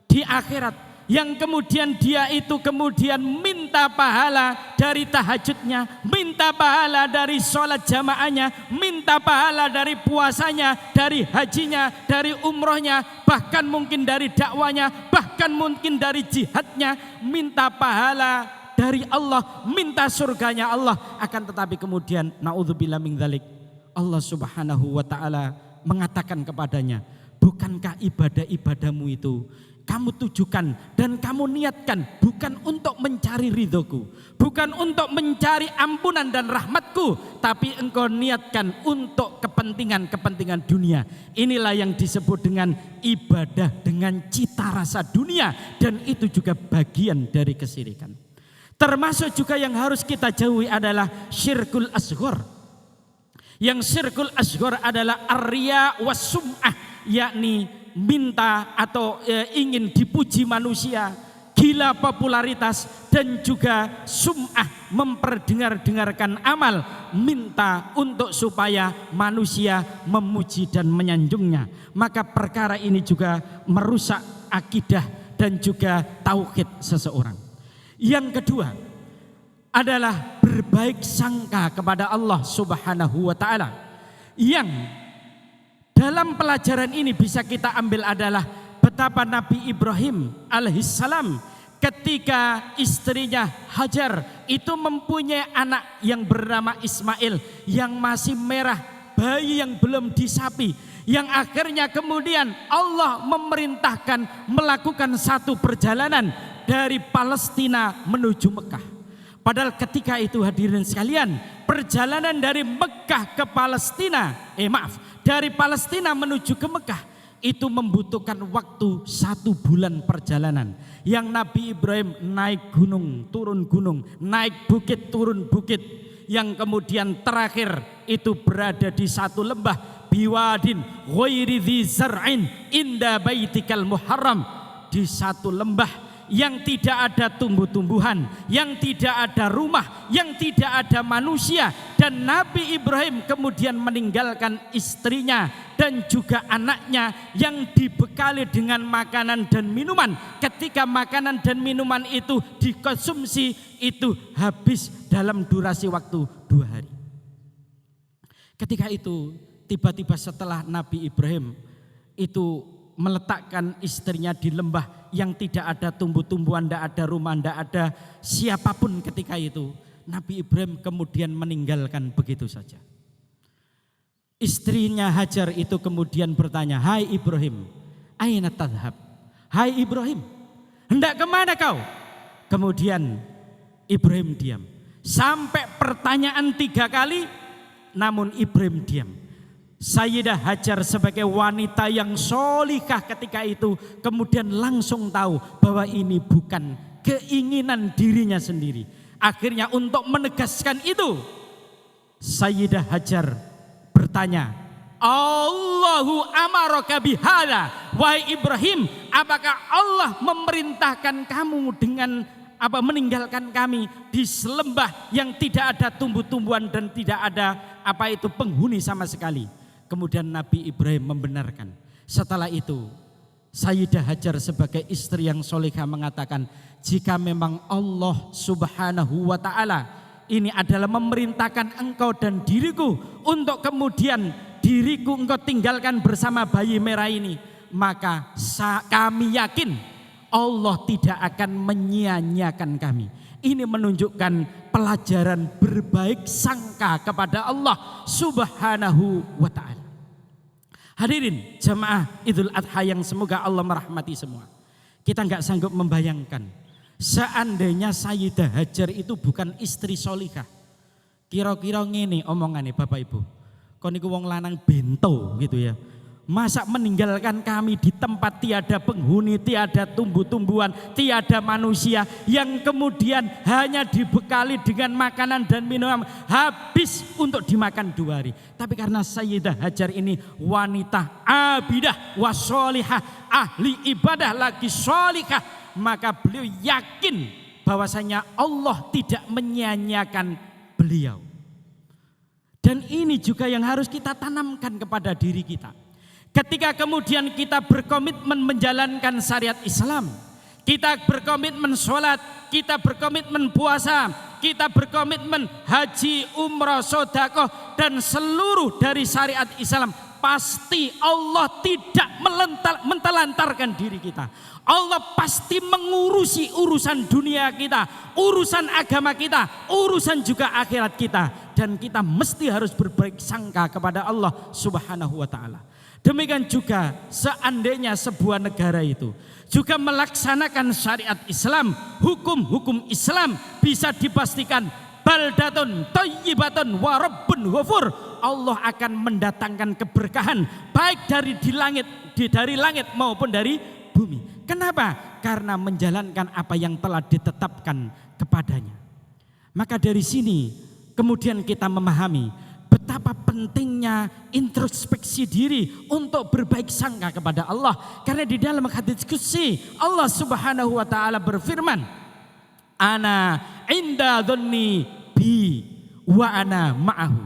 di akhirat yang kemudian dia itu kemudian minta pahala dari tahajudnya, minta pahala dari sholat jamaahnya, minta pahala dari puasanya, dari hajinya, dari umrohnya, bahkan mungkin dari dakwanya, bahkan mungkin dari jihadnya, minta pahala dari Allah, minta surganya Allah. Akan tetapi kemudian naudzubillah min dzalik, Allah Subhanahu wa taala mengatakan kepadanya, bukankah ibadah-ibadahmu itu kamu tujukan dan kamu niatkan bukan untuk mencari ridhoku, bukan untuk mencari ampunan dan rahmatku, tapi engkau niatkan untuk kepentingan dunia. Inilah yang disebut dengan ibadah dengan cita rasa dunia, dan itu juga bagian dari kesyirikan. Termasuk juga yang harus kita jauhi adalah syirkul asghar. Yang syirkul asghar adalah ar-riya was sum'ah, yakni minta atau ingin dipuji manusia, gila popularitas, dan juga sum'ah, memperdengar-dengarkan amal, minta untuk supaya manusia memuji dan menyanjungnya. Maka perkara ini juga merusak akidah dan juga tauhid seseorang. Yang kedua adalah berbaik sangka kepada Allah Subhanahu wa taala. Yang dalam pelajaran ini bisa kita ambil adalah betapa Nabi Ibrahim alaihissalam ketika istrinya Hajar itu mempunyai anak yang bernama Ismail yang masih merah, bayi yang belum disapi, yang akhirnya kemudian Allah memerintahkan melakukan satu perjalanan dari Palestina menuju Mekah. Padahal ketika itu hadirin sekalian, perjalanan dari Mekah ke Palestina, dari Palestina menuju ke Mekah itu membutuhkan waktu 1 bulan perjalanan. Yang Nabi Ibrahim naik gunung, turun gunung, naik bukit, turun bukit. Yang kemudian terakhir itu berada di satu lembah, biwadin ghairi dzi zar'in inda baitikal muharram, di satu lembah yang tidak ada tumbuh-tumbuhan, yang tidak ada rumah, yang tidak ada manusia. Dan Nabi Ibrahim kemudian meninggalkan istrinya dan juga anaknya yang dibekali dengan makanan dan minuman. Ketika makanan dan minuman itu dikonsumsi, itu habis dalam durasi waktu 2 hari. Ketika itu tiba-tiba setelah Nabi Ibrahim itu meletakkan istrinya di lembah yang tidak ada tumbuh-tumbuhan, tidak ada rumah, tidak ada siapapun ketika itu, Nabi Ibrahim kemudian meninggalkan begitu saja. Istrinya Hajar itu kemudian bertanya, hai Ibrahim, aina tadhhab? Hai Ibrahim, hendak kemana kau? Kemudian Ibrahim diam. Sampai pertanyaan 3 kali, namun Ibrahim diam. Sayyidah Hajar sebagai wanita yang sholihah ketika itu kemudian langsung tahu bahwa ini bukan keinginan dirinya sendiri. Akhirnya untuk menegaskan itu, Sayyidah Hajar bertanya, Allahu amaraka bihada, wahai Ibrahim, apakah Allah memerintahkan kamu dengan meninggalkan kami di lembah yang tidak ada tumbuh-tumbuhan dan tidak ada penghuni sama sekali? Kemudian Nabi Ibrahim membenarkan. Setelah itu Sayyidah Hajar sebagai istri yang solehah mengatakan, jika memang Allah Subhanahu wa ta'ala ini adalah memerintahkan engkau dan diriku untuk kemudian diriku engkau tinggalkan bersama bayi merah ini, maka kami yakin Allah tidak akan menyia-nyiakan kami. Ini menunjukkan pelajaran berbaik sangka kepada Allah Subhanahu wa ta'ala. Hadirin jamaah Idul Adha yang semoga Allah merahmati semua. Kita enggak sanggup membayangkan seandainya Sayyidah Hajar itu bukan istri solihah. Kira-kira ngene omongannya Bapak Ibu. Kon niku wong lanang bento gitu ya. Masa meninggalkan kami di tempat tiada penghuni, tiada tumbuh-tumbuhan, tiada manusia, yang kemudian hanya dibekali dengan makanan dan minuman, habis untuk dimakan 2 hari. Tapi karena Sayyidah Hajar ini wanita abidah wasolihah, ahli ibadah lagi solihah, maka beliau yakin bahwasanya Allah tidak menyia-nyiakan beliau. Dan ini juga yang harus kita tanamkan kepada diri kita. Ketika kemudian kita berkomitmen menjalankan syariat Islam, kita berkomitmen sholat, kita berkomitmen puasa, kita berkomitmen haji, umrah, sedekah, dan seluruh dari syariat Islam, pasti Allah tidak mentelantarkan diri kita. Allah pasti mengurusi urusan dunia kita, urusan agama kita, urusan juga akhirat kita. Dan kita mesti harus berbaik sangka kepada Allah Subhanahu wa ta'ala. Demikian juga seandainya sebuah negara itu juga melaksanakan syariat Islam, hukum-hukum Islam, bisa dipastikan baldatun thayyibatun wa rabbun ghafur, Allah akan mendatangkan keberkahan baik dari langit maupun dari bumi. Kenapa? Karena menjalankan apa yang telah ditetapkan kepadanya. Maka dari sini kemudian kita memahami betapa pentingnya introspeksi diri untuk berbaik sangka kepada Allah. Karena di dalam hadits qudsi Allah Subhanahu wa taala berfirman, "Ana inda dzanni bi wa ana ma'ahu."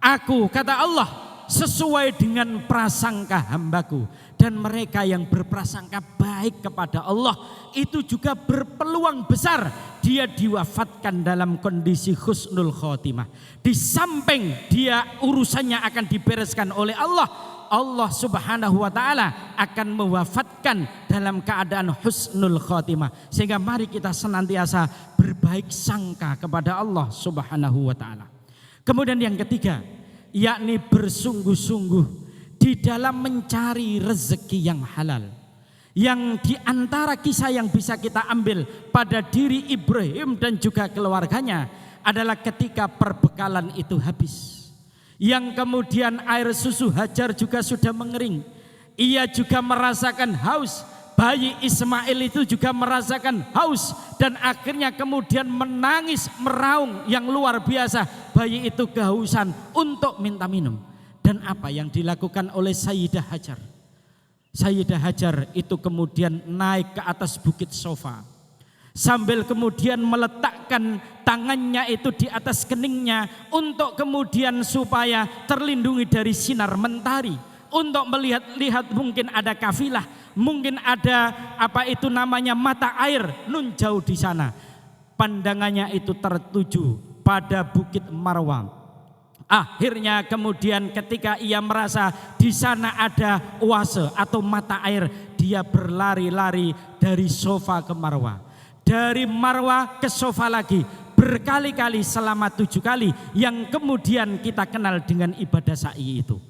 Aku, kata Allah, sesuai dengan prasangka hambaku. Dan mereka yang berprasangka baik kepada Allah itu juga berpeluang besar dia diwafatkan dalam kondisi husnul khotimah. Di samping dia urusannya akan dibereskan oleh Allah, Allah Subhanahu wa ta'ala akan mewafatkan dalam keadaan husnul khotimah. Sehingga mari kita senantiasa berbaik sangka kepada Allah Subhanahu wa ta'ala. Kemudian yang ketiga, yakni bersungguh-sungguh di dalam mencari rezeki yang halal. Yang diantara kisah yang bisa kita ambil pada diri Ibrahim dan juga keluarganya adalah ketika perbekalan itu habis. Yang kemudian air susu Hajar juga sudah mengering. Ia juga merasakan haus. Bayi Ismail itu juga merasakan haus. Dan akhirnya kemudian menangis meraung yang luar biasa. Bayi itu kehausan untuk minta minum. Dan apa yang dilakukan oleh Sayyidah Hajar? Sayyidah Hajar itu kemudian naik ke atas bukit Sofa. Sambil kemudian meletakkan tangannya itu di atas keningnya. Untuk kemudian supaya terlindungi dari sinar mentari. Untuk melihat-lihat mungkin ada kafilah. Mungkin ada mata air nun jauh di sana. Pandangannya itu tertuju pada bukit Marwah. Akhirnya kemudian ketika ia merasa di sana ada oase atau mata air, dia berlari-lari dari Sofa ke Marwah. Dari Marwah ke Sofa lagi, berkali-kali selama 7 kali yang kemudian kita kenal dengan ibadah sa'i itu.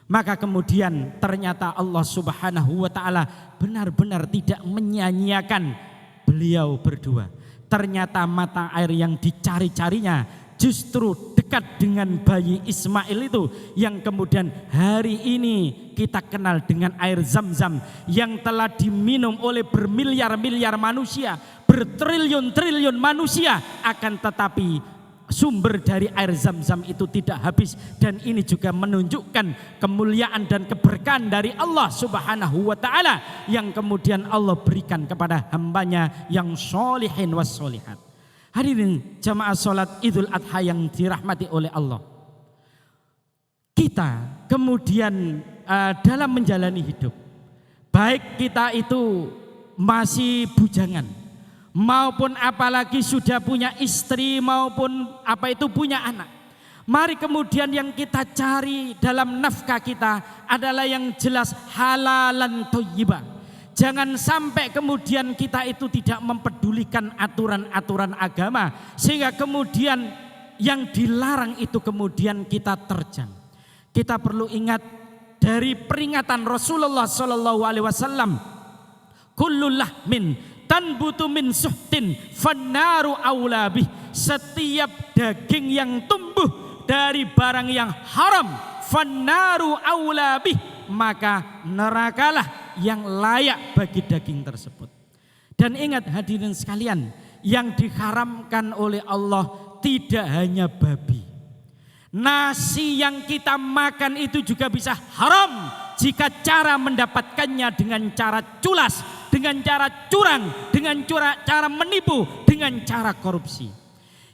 Maka kemudian ternyata Allah Subhanahu wa ta'ala benar-benar tidak menyia-nyiakan beliau berdua. Ternyata mata air yang dicari-carinya justru dekat dengan bayi Ismail itu, yang kemudian hari ini kita kenal dengan air Zam-Zam yang telah diminum oleh bermiliar-miliar manusia, bertriliun-triliun manusia, akan tetapi sumber dari air Zam-Zam itu tidak habis. Dan ini juga menunjukkan kemuliaan dan keberkahan dari Allah Subhanahu wa ta'ala yang kemudian Allah berikan kepada hambanya yang sholihin was sholihat. Hadirin jamaah sholat Idul Adha yang dirahmati oleh Allah. Kita kemudian dalam menjalani hidup, baik kita itu masih bujangan, maupun apalagi sudah punya istri, maupun punya anak. Mari kemudian yang kita cari dalam nafkah kita adalah yang jelas halalan thayyibah. Jangan sampai kemudian kita itu tidak mempedulikan aturan-aturan agama sehingga kemudian yang dilarang itu kemudian kita terjang. Kita perlu ingat dari peringatan Rasulullah sallallahu alaihi wasallam, kullu lahmin tanbutu min suhtin fannaru aula bih. Setiap daging yang tumbuh dari barang yang haram, fannaru aula bih, maka nerakalah yang layak bagi daging tersebut. Dan ingat hadirin sekalian, yang diharamkan oleh Allah tidak hanya babi. Nasi yang kita makan itu juga bisa haram jika cara mendapatkannya dengan cara culas, dengan cara curang, dengan cara menipu, dengan cara korupsi.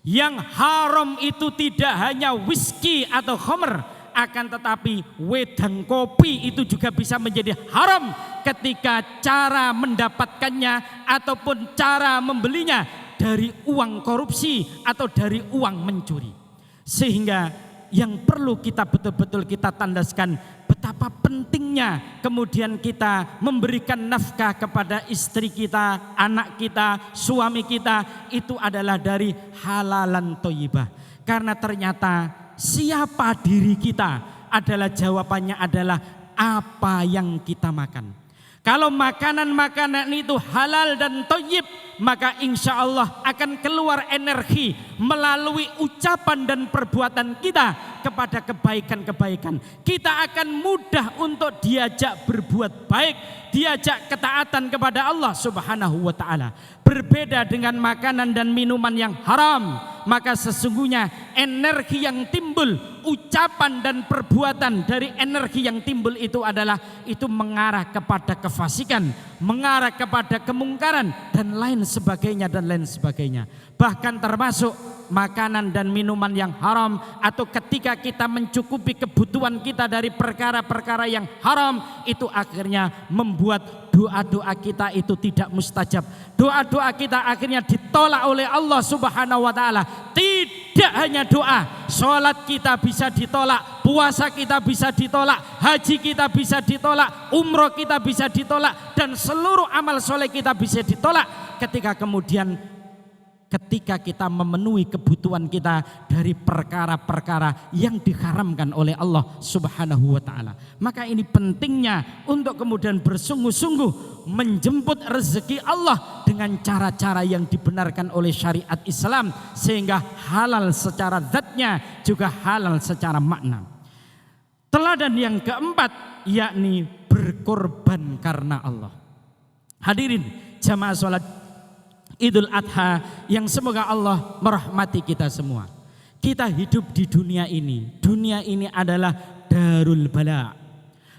Yang haram itu tidak hanya whisky atau khamr, akan tetapi wedang kopi itu juga bisa menjadi haram ketika cara mendapatkannya ataupun cara membelinya dari uang korupsi atau dari uang mencuri. Sehingga yang perlu kita betul-betul kita tandaskan betapa pentingnya kemudian kita memberikan nafkah kepada istri kita, anak kita, suami kita, itu adalah dari halalan thayyibah. Karena ternyata siapa diri kita adalah jawabannya adalah apa yang kita makan. Kalau makanan-makanan itu halal dan thayyib, maka insya Allah akan keluar energi melalui ucapan dan perbuatan kita kepada kebaikan-kebaikan. Kita akan mudah untuk diajak berbuat baik, diajak ketaatan kepada Allah Subhanahu wa ta'ala. Berbeda dengan makanan dan minuman yang haram, maka sesungguhnya energi yang timbul, ucapan dan perbuatan dari energi yang timbul itu adalah itu mengarah kepada kefasikan, mengarah kepada kemungkaran dan lain sebagainya dan lain sebagainya. Bahkan termasuk makanan dan minuman yang haram atau ketika kita mencukupi kebutuhan kita dari perkara-perkara yang haram, itu akhirnya membuat doa-doa kita itu tidak mustajab. Doa-doa kita akhirnya ditolak oleh Allah Subhanahu wa ta'ala. Tidak hanya doa, sholat kita bisa ditolak, puasa kita bisa ditolak, haji kita bisa ditolak, umroh kita bisa ditolak, dan seluruh amal soleh kita bisa ditolak ketika kita memenuhi kebutuhan kita dari perkara-perkara yang diharamkan oleh Allah Subhanahu wa ta'ala. Maka ini pentingnya untuk kemudian bersungguh-sungguh menjemput rezeki Allah dengan cara-cara yang dibenarkan oleh syariat Islam, sehingga halal secara zatnya juga halal secara makna. Teladan yang keempat yakni berkorban karena Allah. Hadirin jamaah salat Idul Adha yang semoga Allah merahmati kita semua. Kita hidup di dunia ini. Dunia ini adalah darul bala.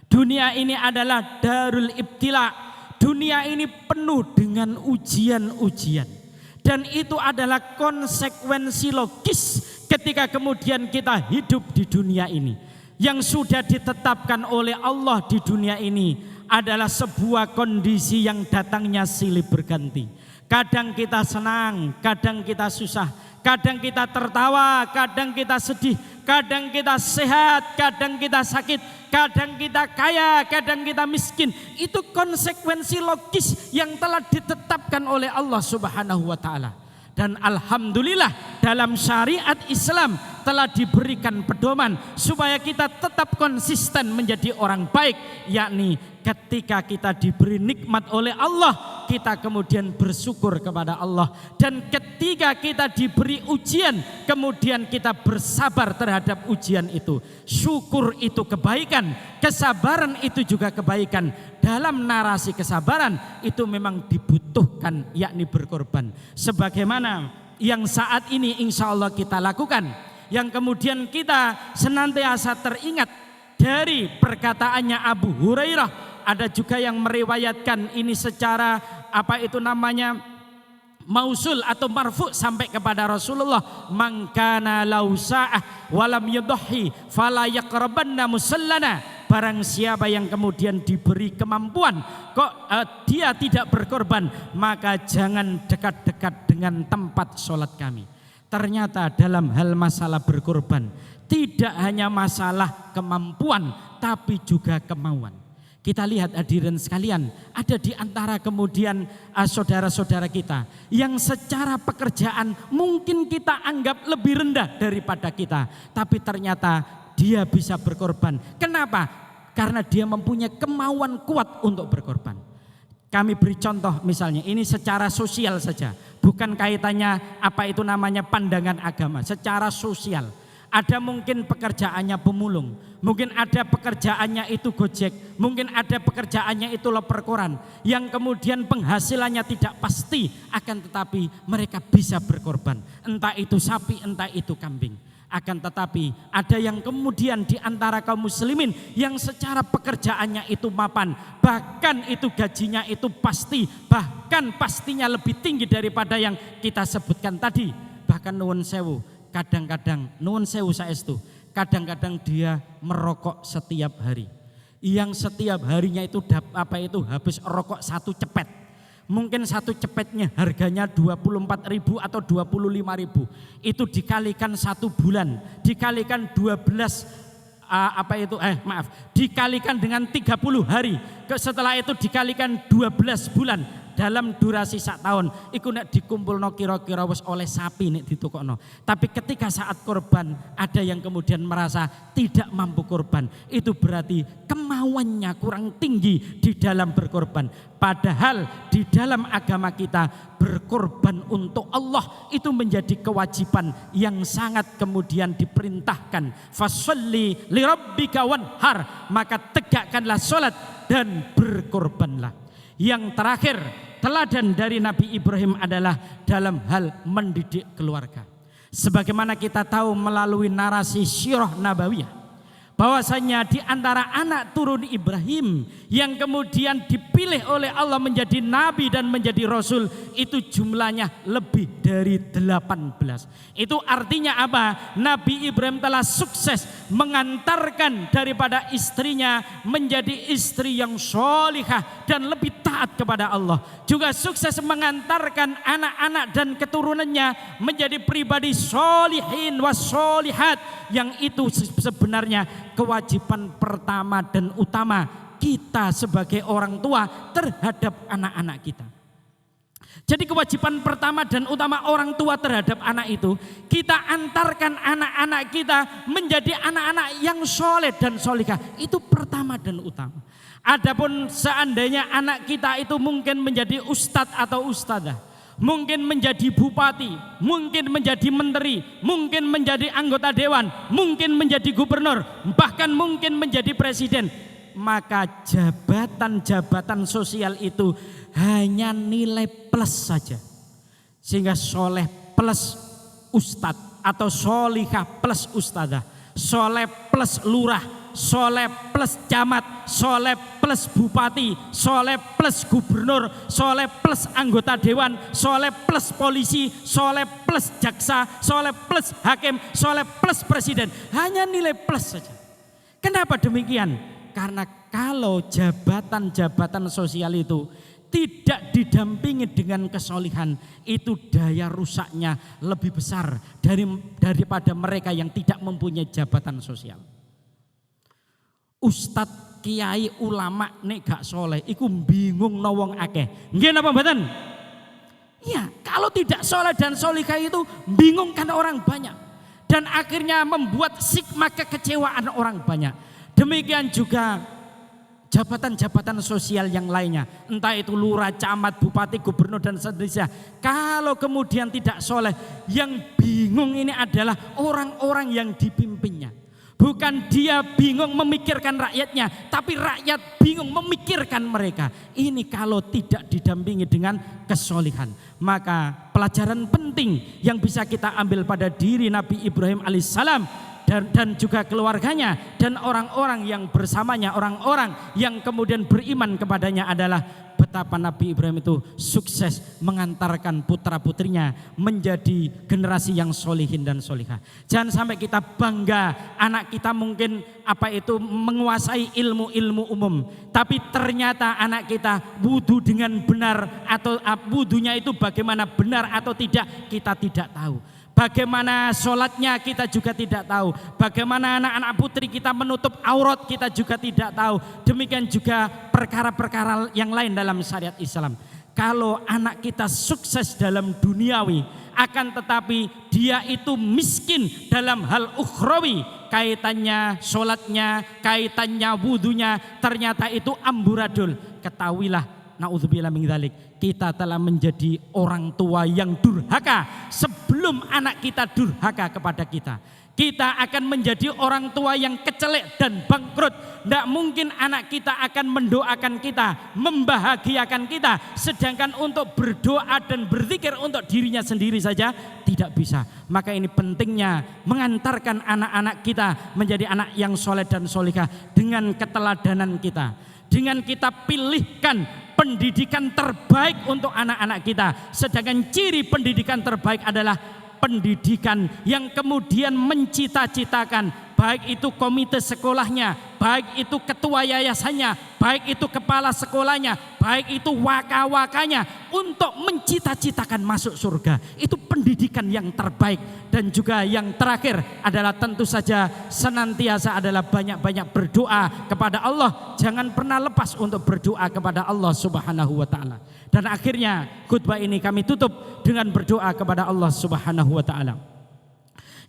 Dunia ini adalah darul ibtila. Dunia ini penuh dengan ujian-ujian. Dan itu adalah konsekuensi logis ketika kemudian kita hidup di dunia ini. Yang sudah ditetapkan oleh Allah di dunia ini adalah sebuah kondisi yang datangnya silih berganti. Kadang kita senang, kadang kita susah, kadang kita tertawa, kadang kita sedih, kadang kita sehat, kadang kita sakit, kadang kita kaya, kadang kita miskin. Itu konsekuensi logis yang telah ditetapkan oleh Allah Subhanahu wa ta'ala. Dan alhamdulillah dalam syariat Islam telah diberikan pedoman supaya kita tetap konsisten menjadi orang baik, yakni ketika kita diberi nikmat oleh Allah, kita kemudian bersyukur kepada Allah. Dan ketika kita diberi ujian, kemudian kita bersabar terhadap ujian itu. Syukur itu kebaikan, kesabaran itu juga kebaikan. Dalam narasi kesabaran itu memang dibutuhkan, yakni berkorban. Sebagaimana yang saat ini insya Allah kita lakukan, yang kemudian kita senantiasa teringat dari perkataannya Abu Hurairah. Ada juga yang meriwayatkan ini secara mausul atau marfu sampai kepada Rasulullah, man kana lau sa'ah walam yudhi fala yaqrabanna musallana. Barang siapa yang kemudian diberi kemampuan dia tidak berkorban, maka jangan dekat-dekat dengan tempat sholat kami. Ternyata dalam hal masalah berkorban tidak hanya masalah kemampuan tapi juga kemauan. Kita lihat hadirin sekalian, ada di antara kemudian saudara-saudara kita yang secara pekerjaan mungkin kita anggap lebih rendah daripada kita, tapi ternyata dia bisa berkorban. Kenapa? Karena dia mempunyai kemauan kuat untuk berkorban. Kami beri contoh misalnya, ini secara sosial saja, bukan kaitannya pandangan agama, secara sosial. Ada mungkin pekerjaannya pemulung, mungkin ada pekerjaannya itu gojek, mungkin ada pekerjaannya itu loper koran, yang kemudian penghasilannya tidak pasti, akan tetapi mereka bisa berkorban, entah itu sapi, entah itu kambing. Akan tetapi ada yang kemudian di antara kaum muslimin yang secara pekerjaannya itu mapan, bahkan itu gajinya itu pasti, bahkan pastinya lebih tinggi daripada yang kita sebutkan tadi. bahkan nuwun sewu, kadang-kadang nuwun sewu saestu, kadang-kadang dia merokok setiap hari. Yang setiap harinya itu habis rokok 1 cepet. Mungkin 1 cepetnya harganya 24.000 atau 25.000. Itu dikalikan 1 bulan, dikalikan 12 dikalikan dengan 30 hari. Setelah itu dikalikan 12 bulan. Dalam durasi 1 tahun iku nek dikumpulno kira-kira wis oleh sapi nek ditukokno. Tapi ketika saat korban ada yang kemudian merasa tidak mampu korban, itu berarti kemauannya kurang tinggi di dalam berkorban. Padahal di dalam agama kita berkorban untuk Allah itu menjadi kewajiban yang sangat kemudian diperintahkan. Fasholli lirabbika wanhar, maka tegakkanlah salat dan berkorbanlah. Yang terakhir, teladan dari Nabi Ibrahim adalah dalam hal mendidik keluarga. Sebagaimana kita tahu melalui narasi sirah nabawiyah, bahwasanya di antara anak turun Ibrahim yang kemudian dipilih oleh Allah menjadi nabi dan menjadi rasul itu jumlahnya lebih dari 18. Itu artinya apa? Nabi Ibrahim telah sukses mengantarkan daripada istrinya menjadi istri yang sholihah dan lebih taat kepada Allah. Juga sukses mengantarkan anak-anak dan keturunannya menjadi pribadi sholihin wassolihat, yang itu sebenarnya kewajiban pertama dan utama kita sebagai orang tua terhadap anak-anak kita. Jadi kewajiban pertama dan utama orang tua terhadap anak itu, kita antarkan anak-anak kita menjadi anak-anak yang soleh dan solihah. Itu pertama dan utama. Adapun seandainya anak kita itu mungkin menjadi ustadz atau ustadzah, mungkin menjadi bupati, mungkin menjadi menteri, mungkin menjadi anggota dewan, mungkin menjadi gubernur, bahkan mungkin menjadi presiden, maka jabatan-jabatan sosial itu hanya nilai plus saja. Sehingga soleh plus ustadz atau solihah plus ustadzah, soleh plus lurah, soleh plus camat, soleh plus bupati, soleh plus gubernur, soleh plus anggota dewan, soleh plus polisi, soleh plus jaksa, soleh plus hakim, soleh plus presiden. Hanya nilai plus saja. Kenapa demikian? Karena kalau jabatan-jabatan sosial itu tidak didampingi dengan kesolihan, itu daya rusaknya lebih besar daripada mereka yang tidak mempunyai jabatan sosial. Ustadz, kiai, ulama nek gak soleh iku bingung wong akeh. Nggih napa mboten? Iya, kalau tidak soleh dan solihah itu bingungkan orang banyak dan akhirnya membuat stigma kekecewaan orang banyak. Demikian juga jabatan-jabatan sosial yang lainnya, entah itu lurah, camat, bupati, gubernur dan seterusnya. Kalau kemudian tidak soleh, yang bingung ini adalah orang-orang yang dipimpinnya. Bukan dia bingung memikirkan rakyatnya, tapi rakyat bingung memikirkan mereka. Ini kalau tidak didampingi dengan kesolihan. Maka pelajaran penting yang bisa kita ambil pada diri Nabi Ibrahim alaihissalam dan juga keluarganya dan orang-orang yang bersamanya, orang-orang yang kemudian beriman kepadanya adalah betapa Nabi Ibrahim itu sukses mengantarkan putra-putrinya menjadi generasi yang solihin dan solihah. Jangan sampai kita bangga anak kita mungkin menguasai ilmu-ilmu umum, tapi ternyata anak kita wudu dengan benar atau wudunya itu bagaimana benar atau tidak kita tidak tahu. Bagaimana sholatnya kita juga tidak tahu. Bagaimana anak-anak putri kita menutup aurat kita juga tidak tahu. Demikian juga perkara-perkara yang lain dalam syariat Islam. Kalau anak kita sukses dalam duniawi, akan tetapi dia itu miskin dalam hal ukhrawi, kaitannya sholatnya, kaitannya wudunya, ternyata itu amburadul. Ketahuilah, na'udzubillah min dzalik, kita telah menjadi orang tua yang durhaka sebelum anak kita durhaka kepada kita. Kita akan menjadi orang tua yang kecelek dan bangkrut. Tidak mungkin anak kita akan mendoakan kita, membahagiakan kita, sedangkan untuk berdoa dan berzikir untuk dirinya sendiri saja tidak bisa. Maka ini pentingnya mengantarkan anak-anak kita menjadi anak yang soleh dan solihah dengan keteladanan kita. Dengan kita pilihkan pendidikan terbaik untuk anak-anak kita. Sedangkan ciri pendidikan terbaik adalah pendidikan yang kemudian mencita-citakan, baik itu komite sekolahnya, baik itu ketua yayasannya, baik itu kepala sekolahnya, baik itu waka-wakanya, untuk mencita-citakan masuk surga. Itu pendidikan yang terbaik. Dan juga yang terakhir adalah tentu saja senantiasa adalah banyak-banyak berdoa kepada Allah. Jangan pernah lepas untuk berdoa kepada Allah Subhanahu wa ta'ala. Dan akhirnya khutbah ini kami tutup dengan berdoa kepada Allah Subhanahu wa ta'ala.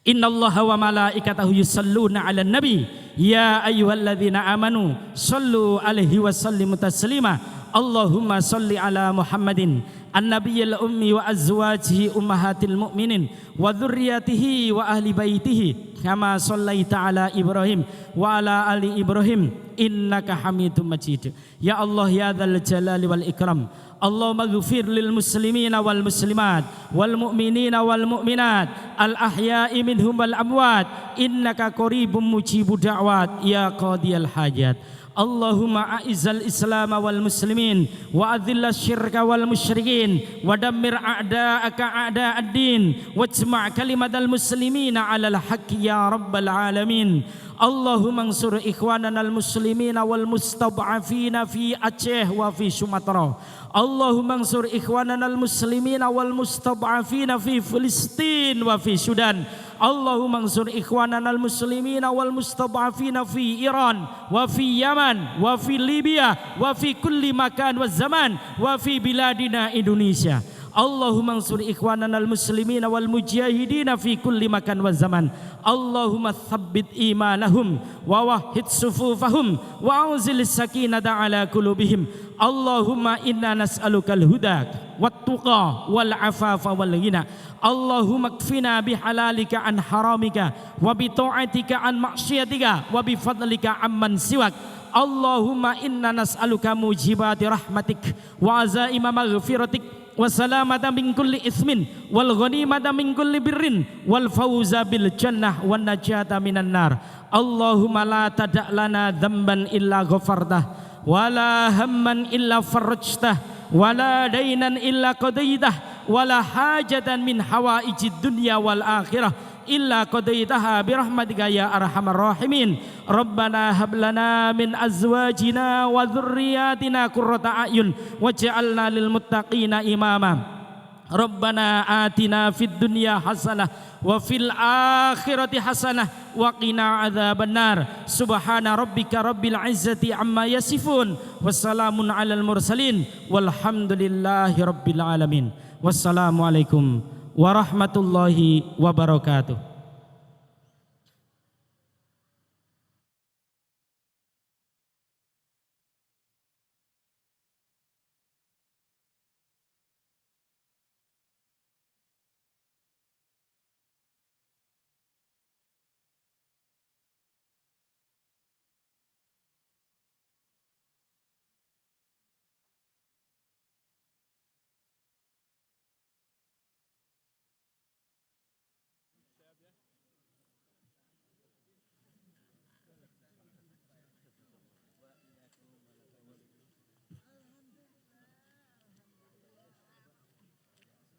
Innallaha wa malaikatahu yusalluna 'alan nabi ya ayyuhalladzina amanu sallu alaihi wa sallimu taslima. Allahumma salli ala Muhammadin an-nabiyil ummi wa azwajihi ummahatil mu'minin wa dzurriyyatihi wa ahli baitihi kama sallaita ala Ibrahim wa ala ali Ibrahim innaka Hamidum Majid. Ya Allah ya dzal jalali wal ikram, Allahumma ghfir lil muslimina wal muslimat wal mu'minina wal mu'minat al ahya'i minhum wal amwat innaka qaribum mujibud da'wat ya qadiyal hajat. Allahumma a'izzal islam wal muslimin wa adhillas syirka wal musyrikin wa dammir a'da'aka a'da'ad din wajma' kalimatal muslimina 'alal haqqi ya rabbal alamin. Allahumma ansur ikhwanana al muslimina wal mustad'afina fi Aceh wa fi Sumatera. Allahumma ansur ikhwanana al muslimina wal mustad'afina fi Filistin wa fi Sudan. Allahumma ansur ikhwanana al muslimina wal mustad'afina fi Iran wa fi Yaman wa fi Libya wa fi kulli makan wa zaman wa fi biladina Indonesia. Allahumma ansur ikhwanana al muslimina wal mujahidina fi kulli makan wa zaman. Allahumma thabbit imanahum wa wahhid sufufahum wa anzil sakinata ala qulubihim. Allahumma inna nas'alukal huda wat tuqa wal afafa wal ghina. Allahumma kfina bihalalika an haramika wa bi ta'atika an maksiatika wa bi fadlika amman siwak. Allahumma inna nas'aluka mujibati rahmatik wa azaima maghfiratik wa salamata min kulli ismin wal ghanimata min kulli birrin wal fawza bil jannah wan najata minan nar. Allahumma la tada' lana dhanban illa ghafartah wa la hamman illa farajtah wa la dainan illa qadaitah wa la hajatan min hawaijid dunya wal akhirah illa qadaitaha birahmatika ya arhamar rahimin. Rabbana hab lana min azwajina wa dzurriyyatina qurrata a'yun waj'alna lil muttaqina imama. Rabbana atina fid dunya hasanah wa fil akhirati hasanah wa qina adzabannar. Subhana rabbika rabbil izzati amma yasifun wassalamun alal mursalin walhamdulillahi rabbil alamin. Wassalamualaikum warahmatullahi wabarakatuh.